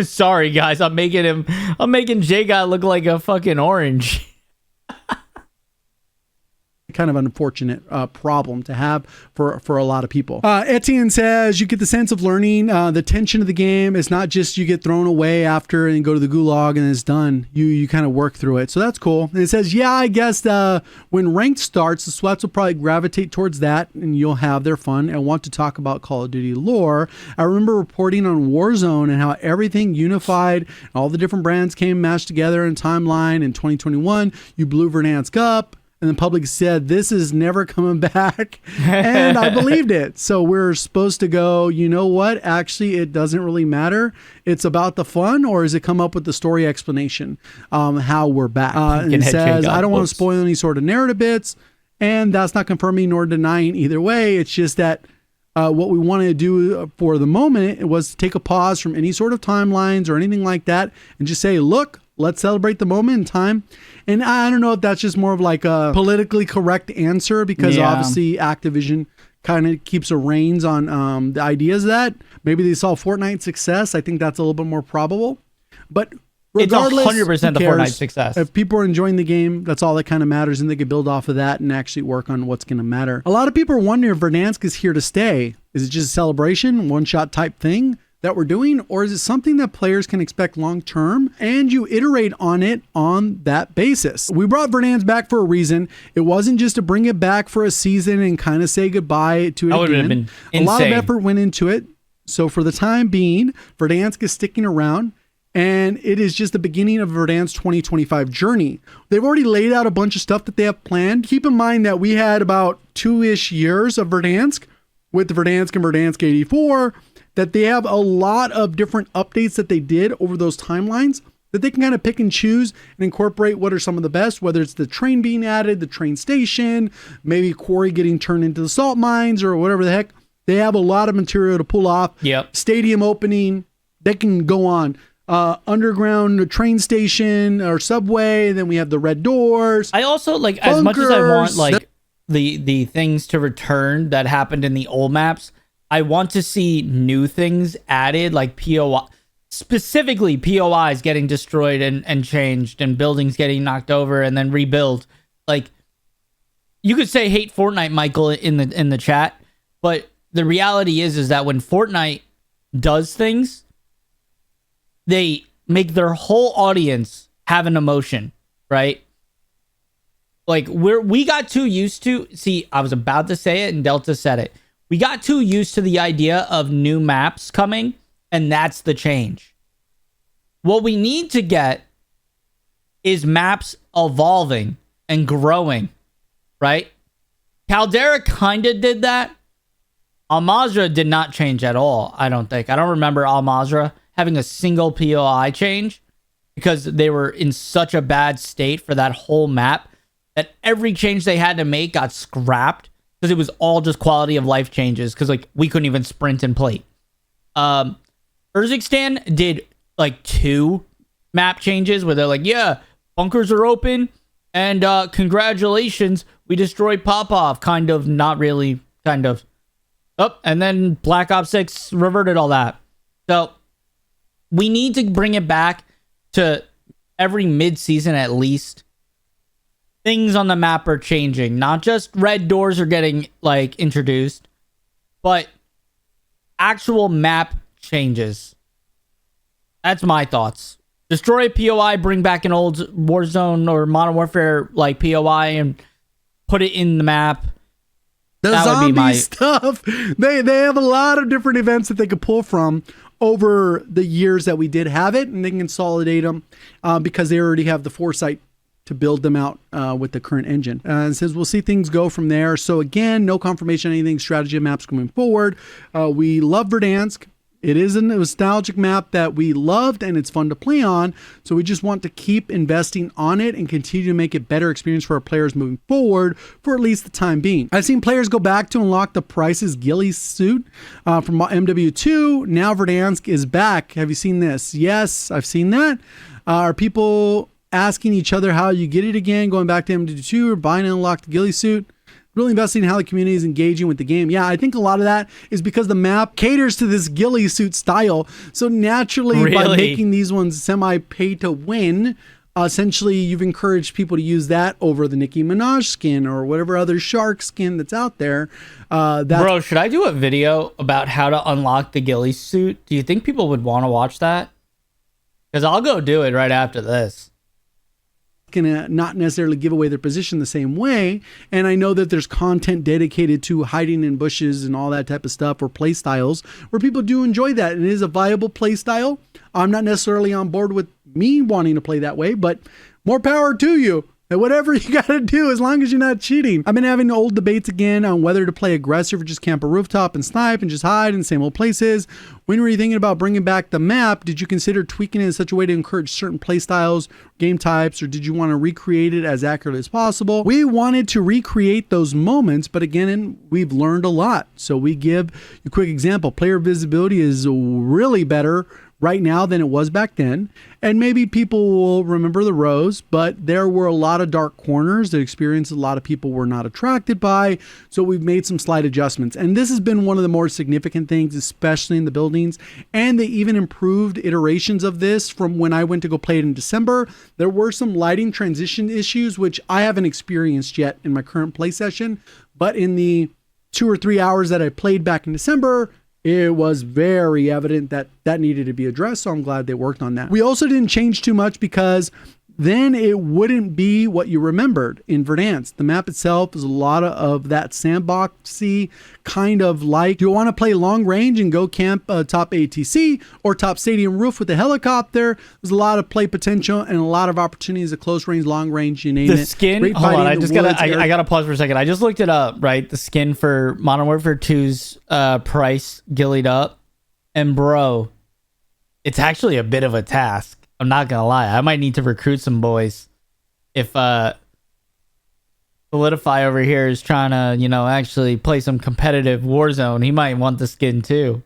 Sorry, guys. I'm making J God look like a fucking orange. Kind of unfortunate problem to have for a lot of people. Etienne says you get the sense of learning. The tension of the game is not just you get thrown away after and go to the gulag and it's done. You kind of work through it. So that's cool. And it says, yeah, I guess when ranked starts, the sweats will probably gravitate towards that and you'll have their fun. I want to talk about Call of Duty lore. I remember reporting on Warzone and how everything unified, all the different brands came mashed together in timeline in 2021. You blew Verdansk up. And the public said, this is never coming back. And I believed it. So we're supposed to go, you know what? Actually, it doesn't really matter. It's about the fun, or is it come up with the story explanation, how we're back? And it says, I don't want to spoil any sort of narrative bits. And that's not confirming nor denying either way. It's just that what we wanted to do for the moment was to take a pause from any sort of timelines or anything like that and just say, look, let's celebrate the moment in time. And I don't know if that's just more of like a politically correct answer because obviously Activision kind of keeps a reins on the ideas of that. Maybe they saw Fortnite's success. I think that's a little bit more probable. But regardless, it's 100% the Fortnite success. If people are enjoying the game, that's all that kind of matters, and they can build off of that and actually work on what's going to matter. A lot of people are wondering if Verdansk is here to stay. Is it just a celebration, one-shot type thing that we're doing, or is it something that players can expect long term and you iterate on it on that basis? We brought Verdansk back for a reason. It wasn't just to bring it back for a season and kind of say goodbye to it that again. Been a lot of effort went into it. So for the time being, Verdansk is sticking around, and it is just the beginning of Verdansk's 2025 journey. They've already laid out a bunch of stuff that they have planned. Keep in mind that we had about 2-ish years of Verdansk with the Verdansk and Verdansk 84, that they have a lot of different updates that they did over those timelines that they can kind of pick and choose and incorporate what are some of the best, whether it's the train being added, the train station, maybe quarry getting turned into the salt mines or whatever the heck. They have a lot of material to pull off. Yep. Stadium opening, they can go on. underground train station or subway. Then we have the red doors. I also like, as much as I want like the things to return that happened in the old maps, I want to see new things added, like POI, specifically POIs getting destroyed and changed, and buildings getting knocked over and then rebuilt. Like, you could say hate Fortnite, Michael, in the chat, but the reality is that when Fortnite does things, they make their whole audience have an emotion, right? Like, we got too used to, see, I was about to say it and Delta said it. We got too used to the idea of new maps coming, and that's the change. What we need to get is maps evolving and growing, right? Caldera kind of did that. Al-Mazrah did not change at all, I don't think. I don't remember Al-Mazrah having a single POI change because they were in such a bad state for that whole map that every change they had to make got scrapped because it was all just quality of life changes because, like, we couldn't even sprint and plate. Urzikstan did, like, 2 map changes where they're like, yeah, bunkers are open, and congratulations, we destroyed Popov. Kind of, not really, kind of. Oh, and then Black Ops 6 reverted all that. So, we need to bring it back to every mid-season at least. Things on the map are changing. Not just red doors are getting, like, introduced, but actual map changes. That's my thoughts. Destroy a POI, bring back an old Warzone or Modern Warfare, like, POI, and put it in the map. The that zombie stuff. They have a lot of different events that they could pull from over the years that we did have it, and they can consolidate them because they already have the foresight to build them out with the current engine. It says we'll see things go from there. So again, no confirmation on anything, strategy of maps going forward. We love Verdansk. It is a nostalgic map that we loved and it's fun to play on. So we just want to keep investing on it and continue to make it better experience for our players moving forward for at least the time being. I've seen players go back to unlock the Price's ghillie suit from MW2. Now Verdansk is back. Have you seen this? Yes, I've seen that. Are people asking each other how you get it again, going back to MW2 or buying and unlock the ghillie suit? Really investing in how the community is engaging with the game. Yeah, I think a lot of that is because the map caters to this ghillie suit style. So naturally, by making these ones semi-pay to win, essentially you've encouraged people to use that over the Nicki Minaj skin or whatever other shark skin that's out there. Bro, should I do a video about how to unlock the ghillie suit? Do you think people would want to watch that? Because I'll go do it right after this. Gonna not necessarily give away their position the same way, and I know that there's content dedicated to hiding in bushes and all that type of stuff, or play styles where people do enjoy that, and it is a viable play style. I'm not necessarily on board with me wanting to play that way, but more power to you. And whatever you got to do, as long as you're not cheating. I've been having old debates again on whether to play aggressive or just camp a rooftop and snipe and just hide in the same old places. When were you thinking about bringing back the map? Did you consider tweaking it in such a way to encourage certain play styles, game types, or did you want to recreate it as accurately as possible? We wanted to recreate those moments, but again, we've learned a lot. So we give you a quick example. Player visibility is really better right now than it was back then, and maybe people will remember the rows, but there were a lot of dark corners that experience a lot of people were not attracted by, so we've made some slight adjustments, and this has been one of the more significant things, especially in the buildings, and they even improved iterations of this from when I went to go play it in December. There were some lighting transition issues, which I haven't experienced yet in my current play session, but in the 2 or 3 hours that I played back in December, it was very evident that that needed to be addressed, so I'm glad they worked on that. We also didn't change too much because then it wouldn't be what you remembered in Verdansk. The map itself is a lot of that sandboxy kind of like, do you want to play long range and go camp top ATC or top stadium roof with a helicopter? There's a lot of play potential and a lot of opportunities at close range, long range, you name it. The skin, hold on, I gotta pause for a second. I just looked it up, right? The skin for Modern Warfare 2's Price gillied up, and bro, it's actually a bit of a task. I'm not gonna lie. I might need to recruit some boys. If Solidify over here is trying to, actually play some competitive Warzone, he might want the skin too.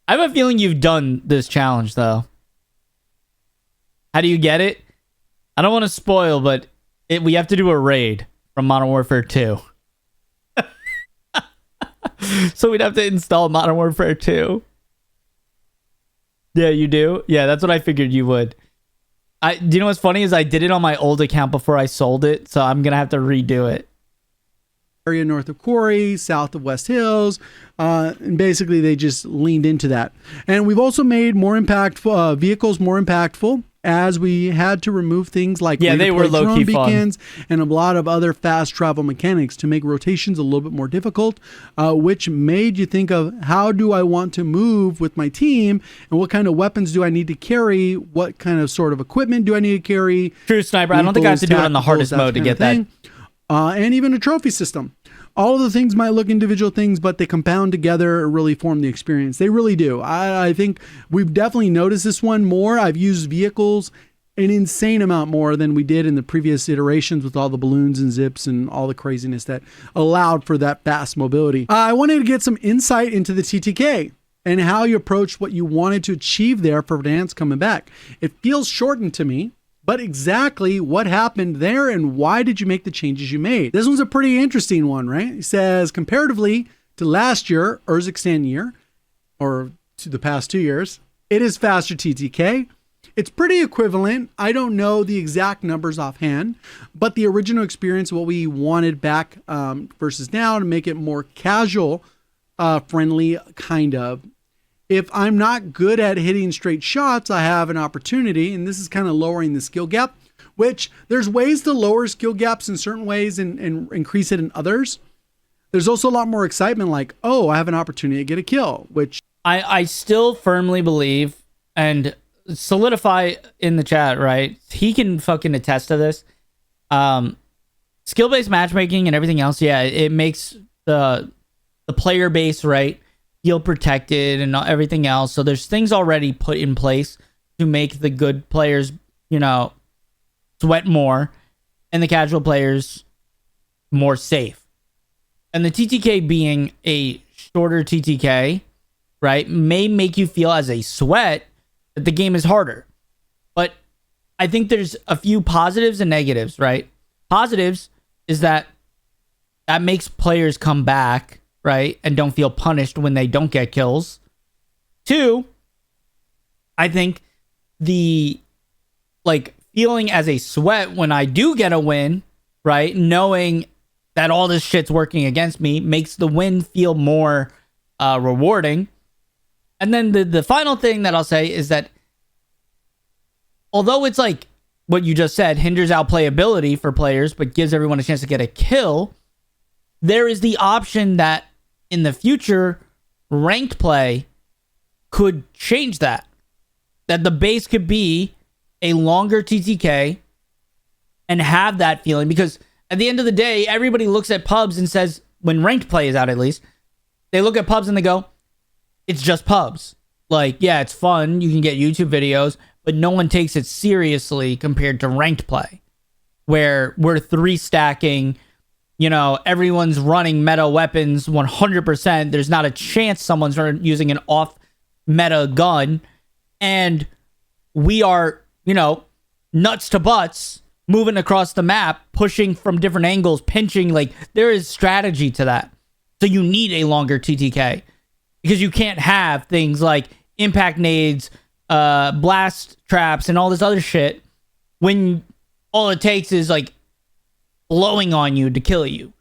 I have a feeling you've done this challenge though. How do you get it? I don't want to spoil, but we have to do a raid from Modern Warfare 2. So we'd have to install Modern Warfare 2. Yeah, you do? Yeah, that's what I figured you would. Do you know what's funny is I did it on my old account before I sold it, so I'm going to have to redo it. Area north of Quarry, south of West Hills, and basically they just leaned into that. And we've also made more impactful vehicles more impactful, as we had to remove things like they were low-key beacons and a lot of other fast travel mechanics to make rotations a little bit more difficult, which made you think of, how do I want to move with my team, and what kind of weapons do I need to carry, what kind of sort of equipment do I need to carry. True, Sniper. I don't think I have to do it on the hardest mode to get that. And even a trophy system. All of the things might look individual things, but they compound together and really form the experience. They really do. I think we've definitely noticed this one more. I've used vehicles an insane amount more than we did in the previous iterations, with all the balloons and zips and all the craziness that allowed for that fast mobility. I wanted to get some insight into the TTK and how you approached what you wanted to achieve there for Verdansk coming back. It feels shortened to me. But exactly what happened there, and why did you make the changes you made? This one's a pretty interesting one, right? It says, comparatively to last year, Urzikstan year, or to the past 2 years, it is faster TTK. It's pretty equivalent. I don't know the exact numbers offhand, but the original experience, what we wanted back versus now, to make it more casual, friendly, kind of. If I'm not good at hitting straight shots, I have an opportunity, and this is kind of lowering the skill gap, which there's ways to lower skill gaps in certain ways and increase it in others. There's also a lot more excitement, like, oh, I have an opportunity to get a kill, which I still firmly believe, and Solidify in the chat, right? He can fucking attest to this. Skill-based matchmaking and everything else, yeah, it makes the player base, right, feel protected and everything else. So there's things already put in place to make the good players, sweat more, and the casual players more safe. And the TTK being a shorter TTK, right, may make you feel as a sweat that the game is harder. But I think there's a few positives and negatives, right? Positives is that makes players come back, right, and don't feel punished when they don't get kills. 2, I think the feeling as a sweat when I do get a win, right, knowing that all this shit's working against me, makes the win feel more rewarding. And then the final thing that I'll say is that although it's like what you just said, hinders outplayability for players, but gives everyone a chance to get a kill, there is the option that in the future, ranked play could change that. That the base could be a longer TTK and have that feeling. Because at the end of the day, everybody looks at pubs and says, when ranked play is out at least, they look at pubs and they go, it's just pubs. Like, yeah, it's fun. You can get YouTube videos, but no one takes it seriously compared to ranked play, where we're 3-stacking. Everyone's running meta weapons 100%. There's not a chance someone's using an off-meta gun. And we are, nuts to butts, moving across the map, pushing from different angles, pinching. Like, there is strategy to that. So you need a longer TTK. Because you can't have things like impact nades, blast traps, and all this other shit when all it takes is, blowing on you to kill you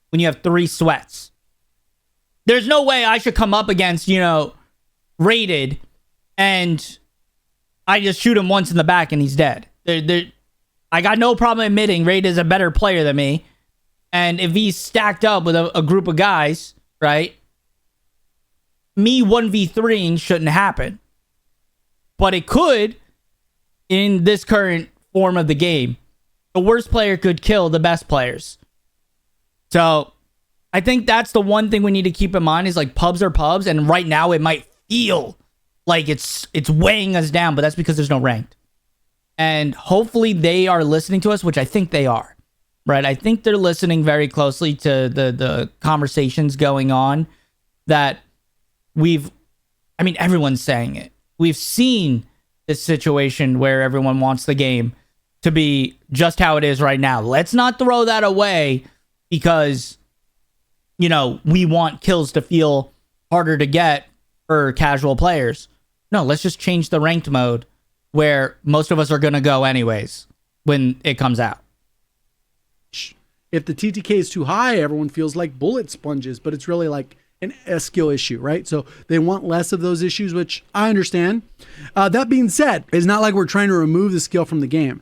when you have 3 sweats. There's no way I should come up against, Rated, and I just shoot him once in the back and he's dead. I got no problem admitting Rated is a better player than me. And if he's stacked up with a group of guys, right, me 1v3ing shouldn't happen. But it could in this current form of the game. The worst player could kill the best players. So I think that's the one thing we need to keep in mind is pubs are pubs. And right now it might feel like it's weighing us down, but that's because there's no ranked. And hopefully they are listening to us, which I think they are, right? I think they're listening very closely to the conversations going on that everyone's saying it. We've seen this situation where everyone wants the game to be just how it is right now. Let's not throw that away because, you know, we want kills to feel harder to get for casual players. No, let's just change the ranked mode where most of us are going to go anyways when it comes out. If the TTK is too high, everyone feels like bullet sponges, but it's really like a skill issue, right? So they want less of those issues, which I understand. That being said, it's not like we're trying to remove the skill from the game.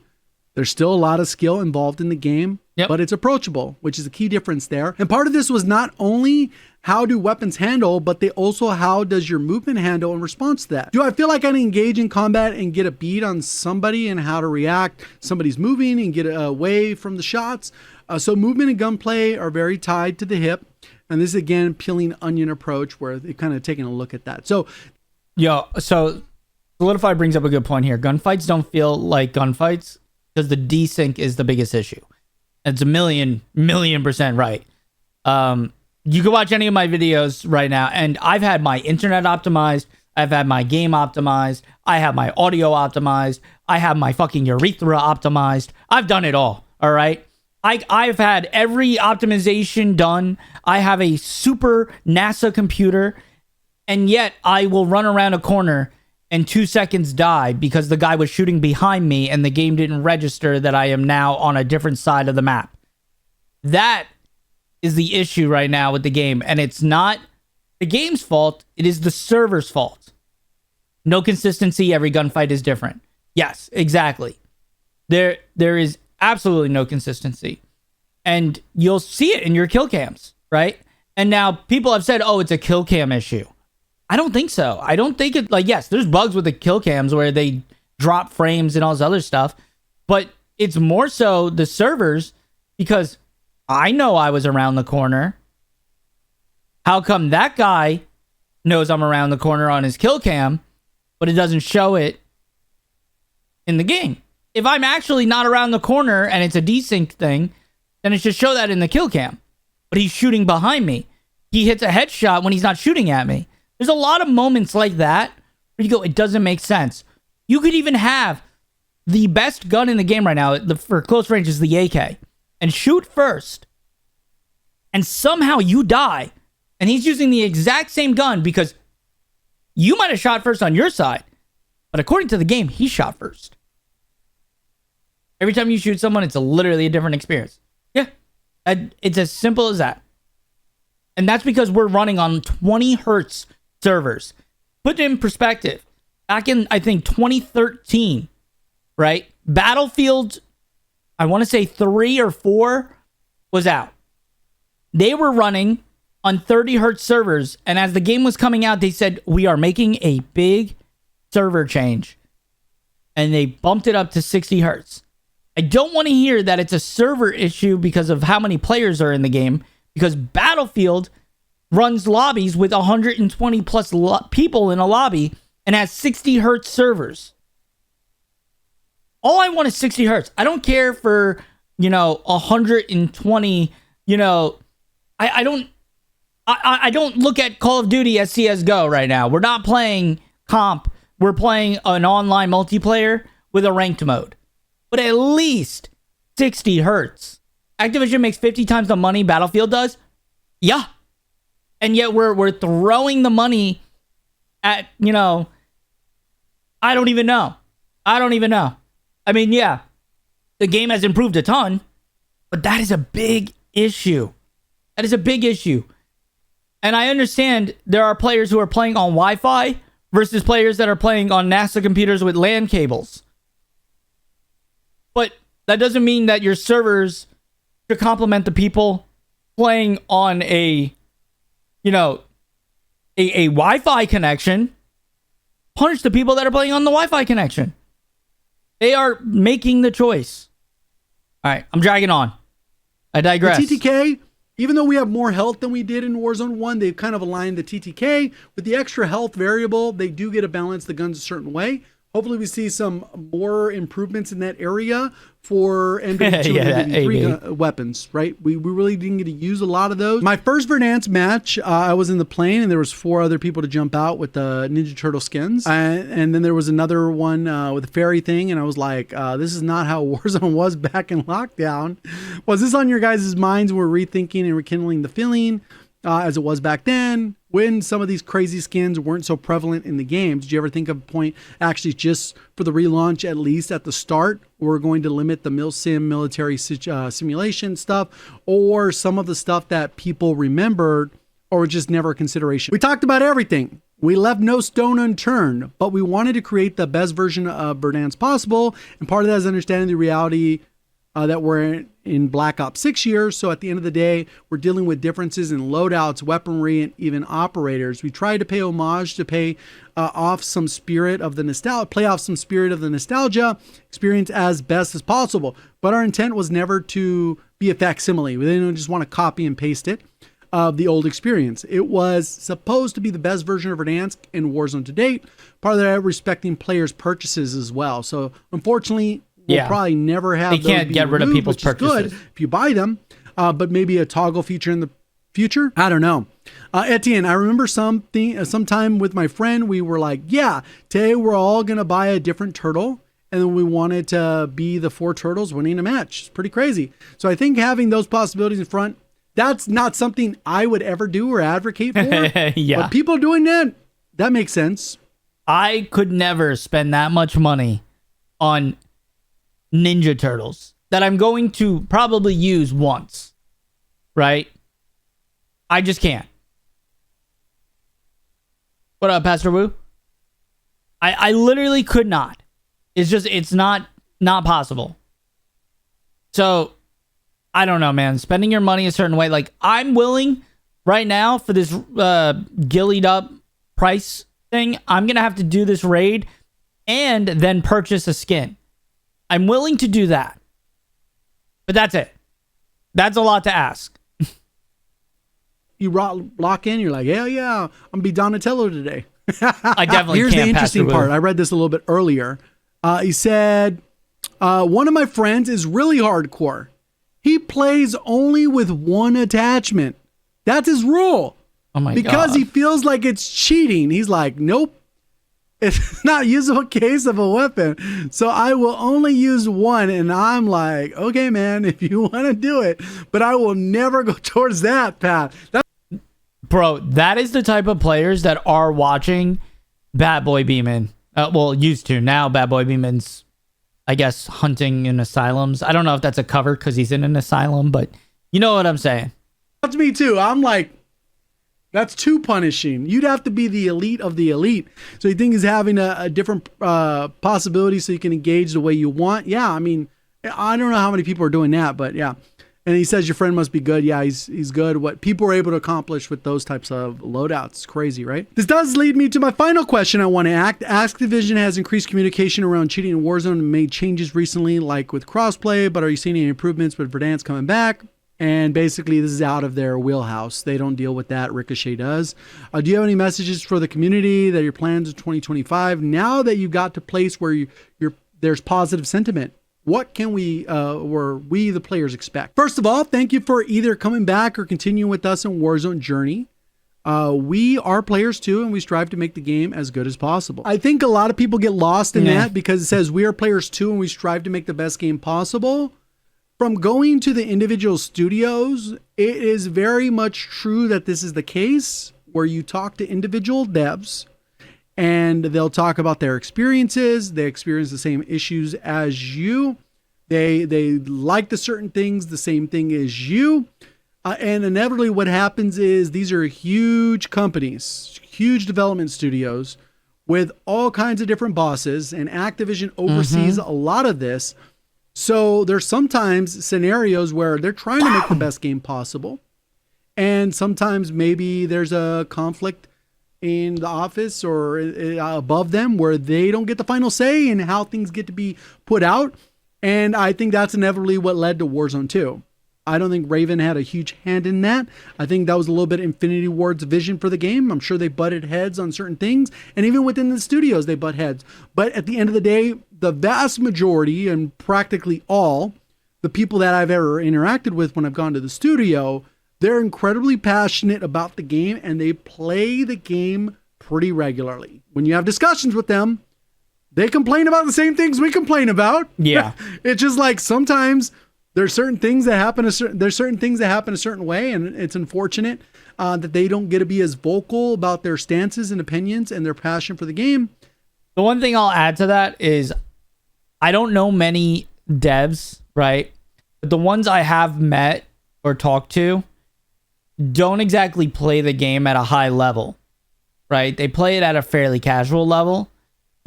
There's still a lot of skill involved in the game, but it's approachable, which is a key difference there. And part of this was not only how do weapons handle, but they also how does your movement handle in response to that? Do I feel like I can engage in combat and get a beat on somebody and how to react? Somebody's moving and get away from the shots. So movement and gunplay are very tied to the hip. And this is, again, peeling onion approach where they're kind of taking a look at that. So, so Solidify brings up a good point here. Gunfights don't feel like gunfights because the desync is the biggest issue. It's a million % right. You can watch any of my videos right now, and I've had my internet optimized. I've had my game optimized. I have my audio optimized. I have my fucking urethra optimized. I've done it all right? I've had every optimization done. I have a super NASA computer, and yet I will run around a corner and 2 seconds die because the guy was shooting behind me and the game didn't register that I am now on a different side of the map. That is the issue right now with the game, and it's not the game's fault. It is the server's fault. No consistency. Every gunfight is different. Yes, exactly. There is absolutely no consistency, and you'll see it in your kill cams, right? And now people have said, oh, it's a kill cam issue. I don't think so. I don't think it, like, yes, there's bugs with the kill cams where they drop frames and all this other stuff, but it's more so the servers, because I know I was around the corner. How come that guy knows I'm around the corner on his kill cam, but it doesn't show it in the game? If I'm actually not around the corner and it's a desync thing, then it should show that in the kill cam. But he's shooting behind me. He hits a headshot when he's not shooting at me. There's a lot of moments like that where you go, it doesn't make sense. You could even have the best gun in the game right now for close range is the AK, and shoot first, and somehow you die, and he's using the exact same gun because you might have shot first on your side, but according to the game, he shot first. Every time you shoot someone, it's literally a different experience. Yeah, it's as simple as that. And that's because we're running on 20 hertz servers. Put it in perspective. Back in, I think, 2013, right? Battlefield, I want to say 3 or 4 was out. They were running on 30 hertz servers. And as the game was coming out, they said, we are making a big server change. And they bumped it up to 60 hertz. I don't want to hear that it's a server issue because of how many players are in the game, because Battlefield runs lobbies with 120 plus people in a lobby and has 60 hertz servers. All I want is 60 hertz. I don't care for, 120, I don't look at Call of Duty as CSGO right now. We're not playing comp. We're playing an online multiplayer with a ranked mode. But at least 60 hertz. Activision makes 50 times the money Battlefield does. Yeah. And yet we're throwing the money at, I don't even know. I mean, yeah, the game has improved a ton, but that is a big issue. And I understand there are players who are playing on Wi-Fi versus players that are playing on NASA computers with LAN cables. But that doesn't mean that your servers should complement the people playing on a Wi-Fi connection. Punish the people that are playing on the Wi-Fi connection. They are making the choice. All right, I'm dragging on. I digress. The TTK, even though we have more health than we did in Warzone 1, they've kind of aligned the TTK with the extra health variable. They do get a balance the guns a certain way. Hopefully we see some more improvements in that area for MW2 Yeah, and MW3 weapons, right? We really didn't get to use a lot of those. My first Verdansk match, I was in the plane and there was 4 other people to jump out with the Ninja Turtle skins. And then there was another one with a fairy thing. And I was like, this is not how Warzone was back in lockdown. Was this on your guys' minds? We're rethinking and rekindling the feeling as it was back then, when some of these crazy skins weren't so prevalent in the game. Did you ever think of a point, actually just for the relaunch, at least at the start, we're going to limit the milsim military simulation stuff, or some of the stuff that people remembered or just never a consideration? We talked about everything. We left no stone unturned, but we wanted to create the best version of Verdansk possible. And part of that is understanding the reality that we're in Black Ops 6 years. So at the end of the day, we're dealing with differences in loadouts, weaponry, and even operators. We tried to pay homage to pay off some spirit of the nostalgia, play off some spirit of the nostalgia experience as best as possible. But our intent was never to be a facsimile. We didn't just want to copy and paste it of the old experience. It was supposed to be the best version of Verdansk in Warzone to date. Part of that, respecting players' purchases as well. So unfortunately, we'll probably never have. They can't get rid of people's purchases. Good if you buy them, but maybe a toggle feature in the future. I don't know. Etienne, I remember sometime with my friend, we were like, yeah, today we're all gonna buy a different turtle, and then we wanted to be the 4 turtles winning a match. It's pretty crazy. So I think having those possibilities in front, that's not something I would ever do or advocate for. Yeah. But people doing that makes sense. I could never spend that much money on Ninja Turtles that I'm going to probably use once, right? I just can't. What up, Pastor Wu? I literally could not. It's not possible. So I don't know, man. Spending your money a certain way, like I'm willing right now for this gillied up price thing. I'm gonna have to do this raid and then purchase a skin. I'm willing to do that. But that's it. That's a lot to ask. You lock in, you're like, hell yeah, I'm going to be Donatello today. I definitely Here's can't. the interesting part. I read this a little bit earlier. He said, one of my friends is really hardcore. He plays only with one attachment. That's his rule. Oh my God. Because he feels like it's cheating. He's like, nope. It's not usable case of a weapon. So I will only use one. And I'm like, okay, man, if you want to do it. But I will never go towards that path. Bro, that is the type of players that are watching Bad Boy Beeman. Well, used to. Now Bad Boy Beeman's, I guess, hunting in asylums. I don't know if that's a cover because he's in an asylum, but you know what I'm saying. That's me too. I'm like, that's too punishing. You'd have to be the elite of the elite. So you think he's having a different possibility so you can engage the way you want? Yeah, I mean, I don't know how many people are doing that, but yeah. And he says your friend must be good. Yeah, he's good. What people are able to accomplish with those types of loadouts is crazy, right? This does lead me to my final question I want to ask. Activision has increased communication around cheating in Warzone and made changes recently, like with crossplay, but are you seeing any improvements with Verdansk coming back? And basically, this is out of their wheelhouse. They don't deal with that. Ricochet does. Do you have any messages for the community that your plans in 2025, now that you got to place where there's positive sentiment? What can we, or we, the players, expect? First of all, thank you for either coming back or continuing with us in Warzone Journey. We are players too, and we strive to make the game as good as possible. I think a lot of people get lost in that because it says we are players too, and we strive to make the best game possible. From going to the individual studios, it is very much true that this is the case where you talk to individual devs and they'll talk about their experiences. They experience the same issues as you. They like the certain things the same thing as you. And inevitably what happens is these are huge companies, huge development studios with all kinds of different bosses, and Activision oversees a lot of this. So there's sometimes scenarios where they're trying to make the best game possible. And sometimes maybe there's a conflict in the office or above them where they don't get the final say in how things get to be put out. And I think that's inevitably what led to Warzone 2. I don't think Raven had a huge hand in that. I think that was a little bit Infinity Ward's vision for the game. I'm sure they butted heads on certain things, and even within the studios, they butt heads. But at the end of the day, the vast majority and practically all the people that I've ever interacted with when I've gone to the studio, they're incredibly passionate about the game, and they play the game pretty regularly. When you have discussions with them, they complain about the same things we complain about. Yeah. It's just like sometimes there's certain things that happen a certain way, and it's unfortunate that they don't get to be as vocal about their stances and opinions and their passion for the game. The one thing I'll add to that is I don't know many devs, right? But the ones I have met or talked to don't exactly play the game at a high level, right? They play it at a fairly casual level.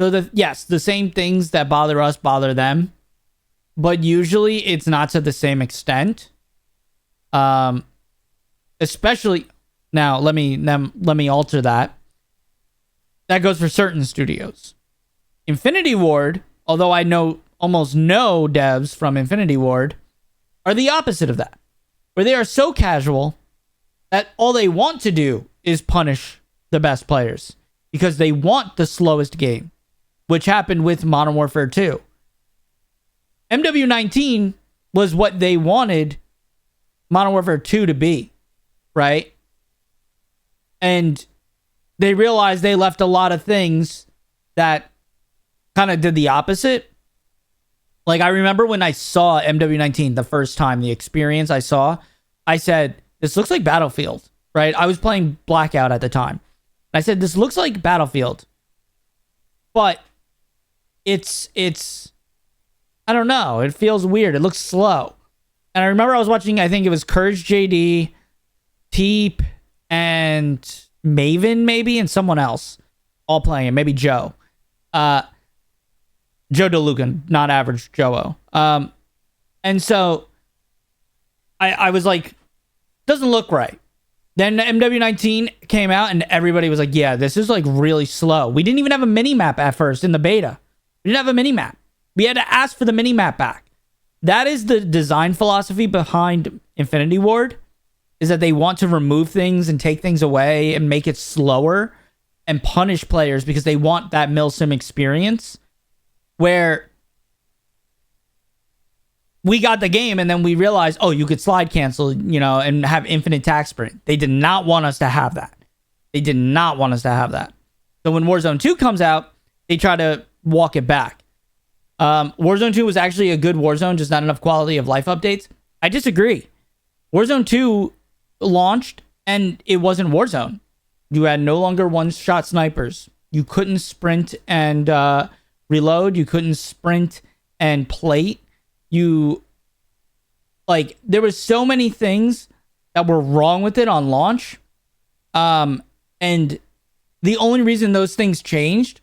So the same things that bother us bother them, but usually it's not to the same extent. Especially now, let me alter that. That goes for certain studios. Infinity Ward, although I know almost no devs from Infinity Ward, are the opposite of that, where they are so casual that all they want to do is punish the best players because they want the slowest game, which happened with Modern Warfare 2. MW19 was what they wanted Modern Warfare 2 to be, right? And they realized they left a lot of things that kind of did the opposite. Like, I remember when I saw MW19 the first time, the experience I saw, I said, this looks like Battlefield, right? I was playing Blackout at the time. I said, this looks like Battlefield. But it's I don't know. It feels weird. It looks slow. And I remember I was watching, I think it was Courage JD, Teep, and Maven maybe, and someone else all playing it. Maybe Joe. Joe DeLucan, not average Joe. And so I was like, doesn't look right. Then MW19 came out and everybody was like, yeah, this is like really slow. We didn't even have a mini-map at first in the beta. We didn't have a mini-map. We had to ask for the mini-map back. That is the design philosophy behind Infinity Ward, is that they want to remove things and take things away and make it slower and punish players because they want that milsim experience where we got the game and then we realized, oh, you could slide cancel, and have infinite tax sprint. They did not want us to have that. So when Warzone 2 comes out, they try to walk it back. Warzone 2 was actually a good Warzone, just not enough quality of life updates. I disagree. Warzone 2 launched and it wasn't Warzone. You had no longer one-shot snipers. You couldn't sprint and reload. You couldn't sprint and plate. There was so many things that were wrong with it on launch. And the only reason those things changed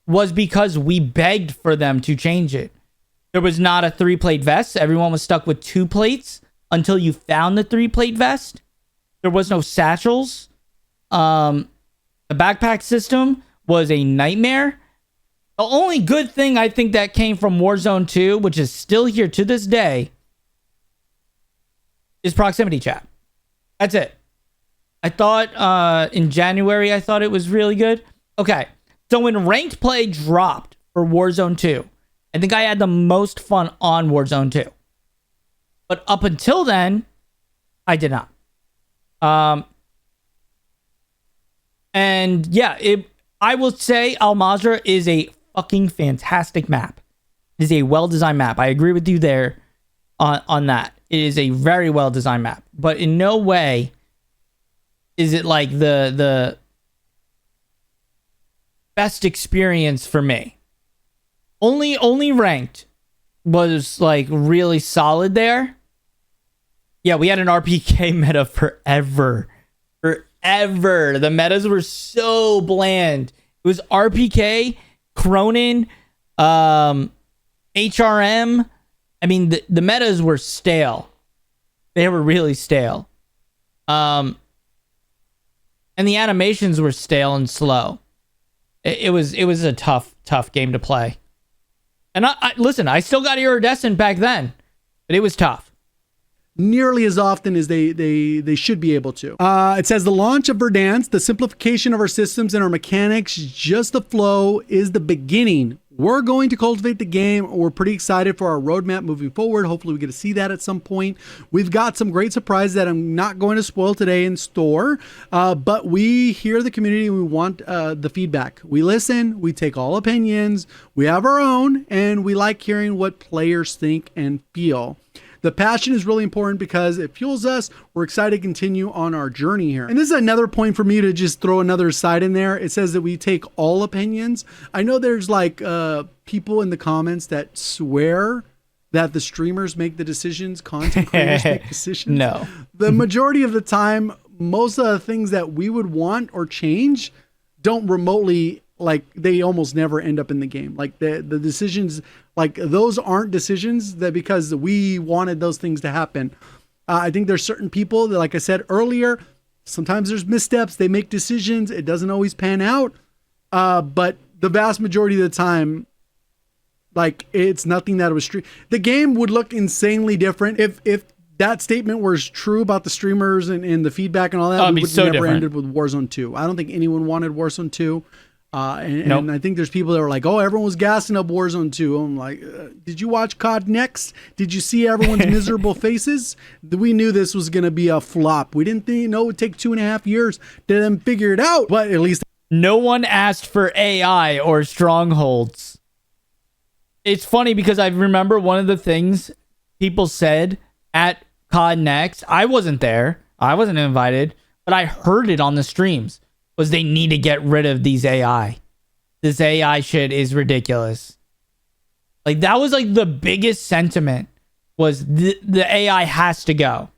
was because we begged for them to change it. There was not a 3-plate vest. Everyone was stuck with 2 plates until you found the 3-plate vest. There was no satchels. The backpack system was a nightmare. The only good thing I think that came from Warzone 2, which is still here to this day, is proximity chat. That's it. I thought in January, I thought it was really good. Okay. So when ranked play dropped for Warzone 2, I think I had the most fun on Warzone 2. But up until then, I did not. And yeah, I will say Al Mazrah is a fucking fantastic map. It is a well-designed map. I agree with you there on that. It is a very well-designed map. But in no way is it like the best experience for me. Only ranked was like really solid there. Yeah, we had an RPK meta forever. The metas were so bland. It was RPK, Cronin, HRM. I mean, the metas were stale. They were really stale. And the animations were stale and slow. It was a tough game to play. And I listen, I still got iridescent back then, but it was tough. nearly as often as they should be able to. It says the launch of Verdansk, the simplification of our systems and our mechanics, just the flow is the beginning. We're going to cultivate the game. We're pretty excited for our roadmap moving forward. Hopefully we get to see that at some point. We've got some great surprises that I'm not going to spoil today in store, but we hear the community and we want the feedback. We listen, we take all opinions, we have our own, and we like hearing what players think and feel. The passion is really important because it fuels us. We're excited to continue on our journey here. And this is another point for me to just throw another side in there. It says that we take all opinions. I know there's like people in the comments that swear that the streamers make the decisions, content creators make decisions. No. The majority of the time, most of the things that we would want or change don't remotely, like they almost never end up in the game. Like the decisions, like those aren't decisions that because we wanted those things to happen. I think there's certain people that, like I said earlier, sometimes there's missteps. They make decisions. It doesn't always pan out. But the vast majority of the time, like it's nothing that was the game would look insanely different if that statement was true about the streamers and the feedback and all that. We would never ended with Warzone 2. I don't think anyone wanted Warzone 2. And I think there's people that are like, oh, everyone was gassing up Warzone 2. I'm like, did you watch COD Next? Did you see everyone's miserable faces? We knew this was going to be a flop. We didn't think, it would take 2.5 years to them figure it out. But at least no one asked for AI or strongholds. It's funny because I remember one of the things people said at COD Next. I wasn't there. I wasn't invited, but I heard it on the streams. Was they need to get rid of these AI. This AI shit is ridiculous. Like that was like the biggest sentiment was the AI has to go.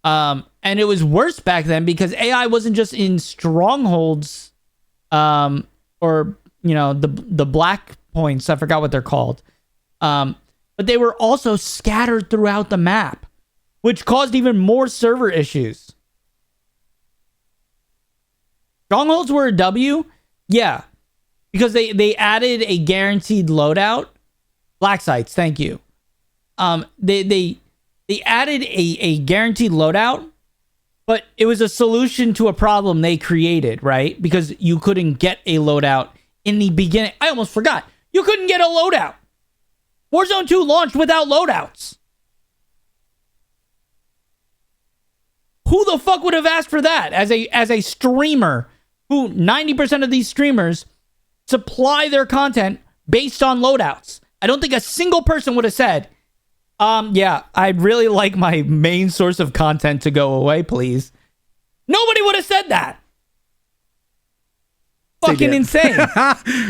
And it was worse back then because AI wasn't just in strongholds, or the black points. I forgot what they're called. But they were also scattered throughout the map, which caused even more server issues. Strongholds were a W? Yeah. Because they added a guaranteed loadout. Black sites, thank you. They added a guaranteed loadout, but it was a solution to a problem they created, right? Because you couldn't get a loadout in the beginning. I almost forgot. You couldn't get a loadout. Warzone 2 launched without loadouts. Who the fuck would have asked for that as a streamer? Who 90% of these streamers supply their content based on loadouts. I don't think a single person would have said, yeah, I'd really like my main source of content to go away, please. Nobody would have said that. Fucking insane.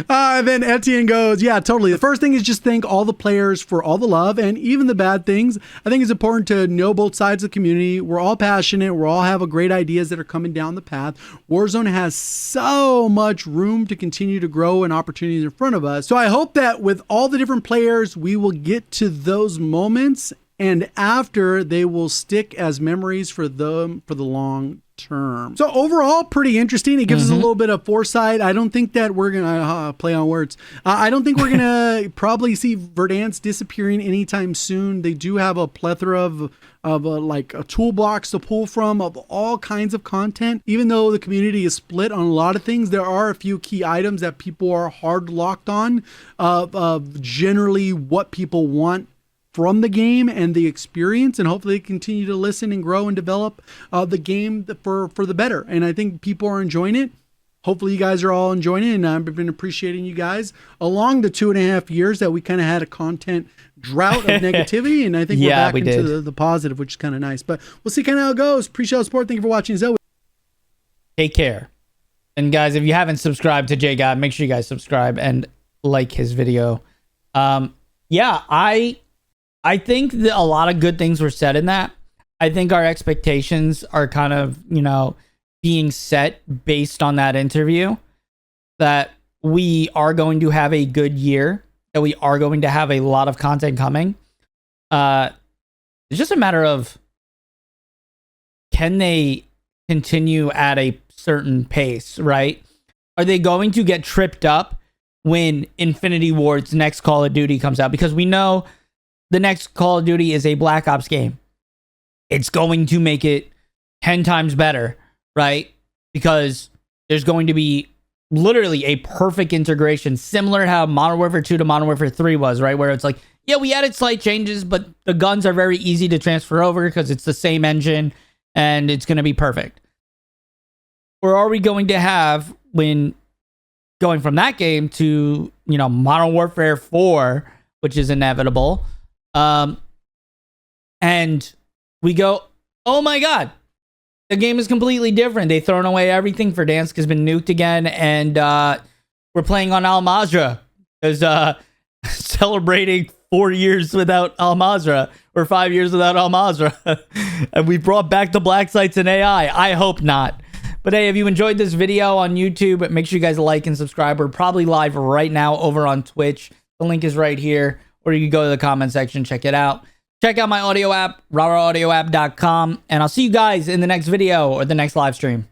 And then Etienne goes, yeah, totally. The first thing is just thank all the players for all the love and even the bad things. I think it's important to know both sides of the community. We're all passionate. We all have great ideas that are coming down the path. Warzone has so much room to continue to grow and opportunities in front of us. So I hope that with all the different players, we will get to those moments, and after they will stick as memories for them for the long term. So overall, pretty interesting. It gives us a little bit of foresight. I don't think that we're gonna play on words. I don't think we're gonna probably see Verdansk disappearing anytime soon. They do have a plethora of like a toolbox to pull from of all kinds of content. Even though the community is split on a lot of things, there are a few key items that people are hard locked on of generally what people want from the game and the experience, and hopefully continue to listen and grow and develop the game for the better. And I think people are enjoying it. Hopefully you guys are all enjoying it, and I've been appreciating you guys along the 2.5 years that we kind of had a content drought of negativity, and I think we're back into the positive, which is kind of nice. But we'll see kind of how it goes. Appreciate the support. Thank you for watching. Zoe. Take care. And guys, if you haven't subscribed to J God, make sure you guys subscribe and like his video. Yeah, I think that a lot of good things were said in that. I think our expectations are kind of, being set based on that interview, that we are going to have a good year, that we are going to have a lot of content coming. It's just a matter of, can they continue at a certain pace, right? Are they going to get tripped up when Infinity Ward's next Call of Duty comes out? Because we know the next Call of Duty is a Black Ops game. it's going to make it 10 times better, right? Because there's going to be literally a perfect integration, similar to how Modern Warfare 2 to Modern Warfare 3 was, right? Where it's like, yeah, we added slight changes, but the guns are very easy to transfer over because it's the same engine and it's going to be perfect. Or are we going to have, when going from that game to, you know, Modern Warfare 4, which is inevitable, and we go, oh my God, the game is completely different. They've thrown away everything. Verdansk has been nuked again, and we're playing on Al Mazrah because celebrating 4 years without Al Mazrah, or 5 years without Al Mazrah, and we brought back the black sites and AI. I hope not. But hey, if you enjoyed this video on YouTube, make sure you guys like and subscribe. We're probably live right now over on Twitch. The link is right here, or you can go to the comment section, check it out. Check out my audio app, rawraudioapp.com, and I'll see you guys in the next video or the next live stream.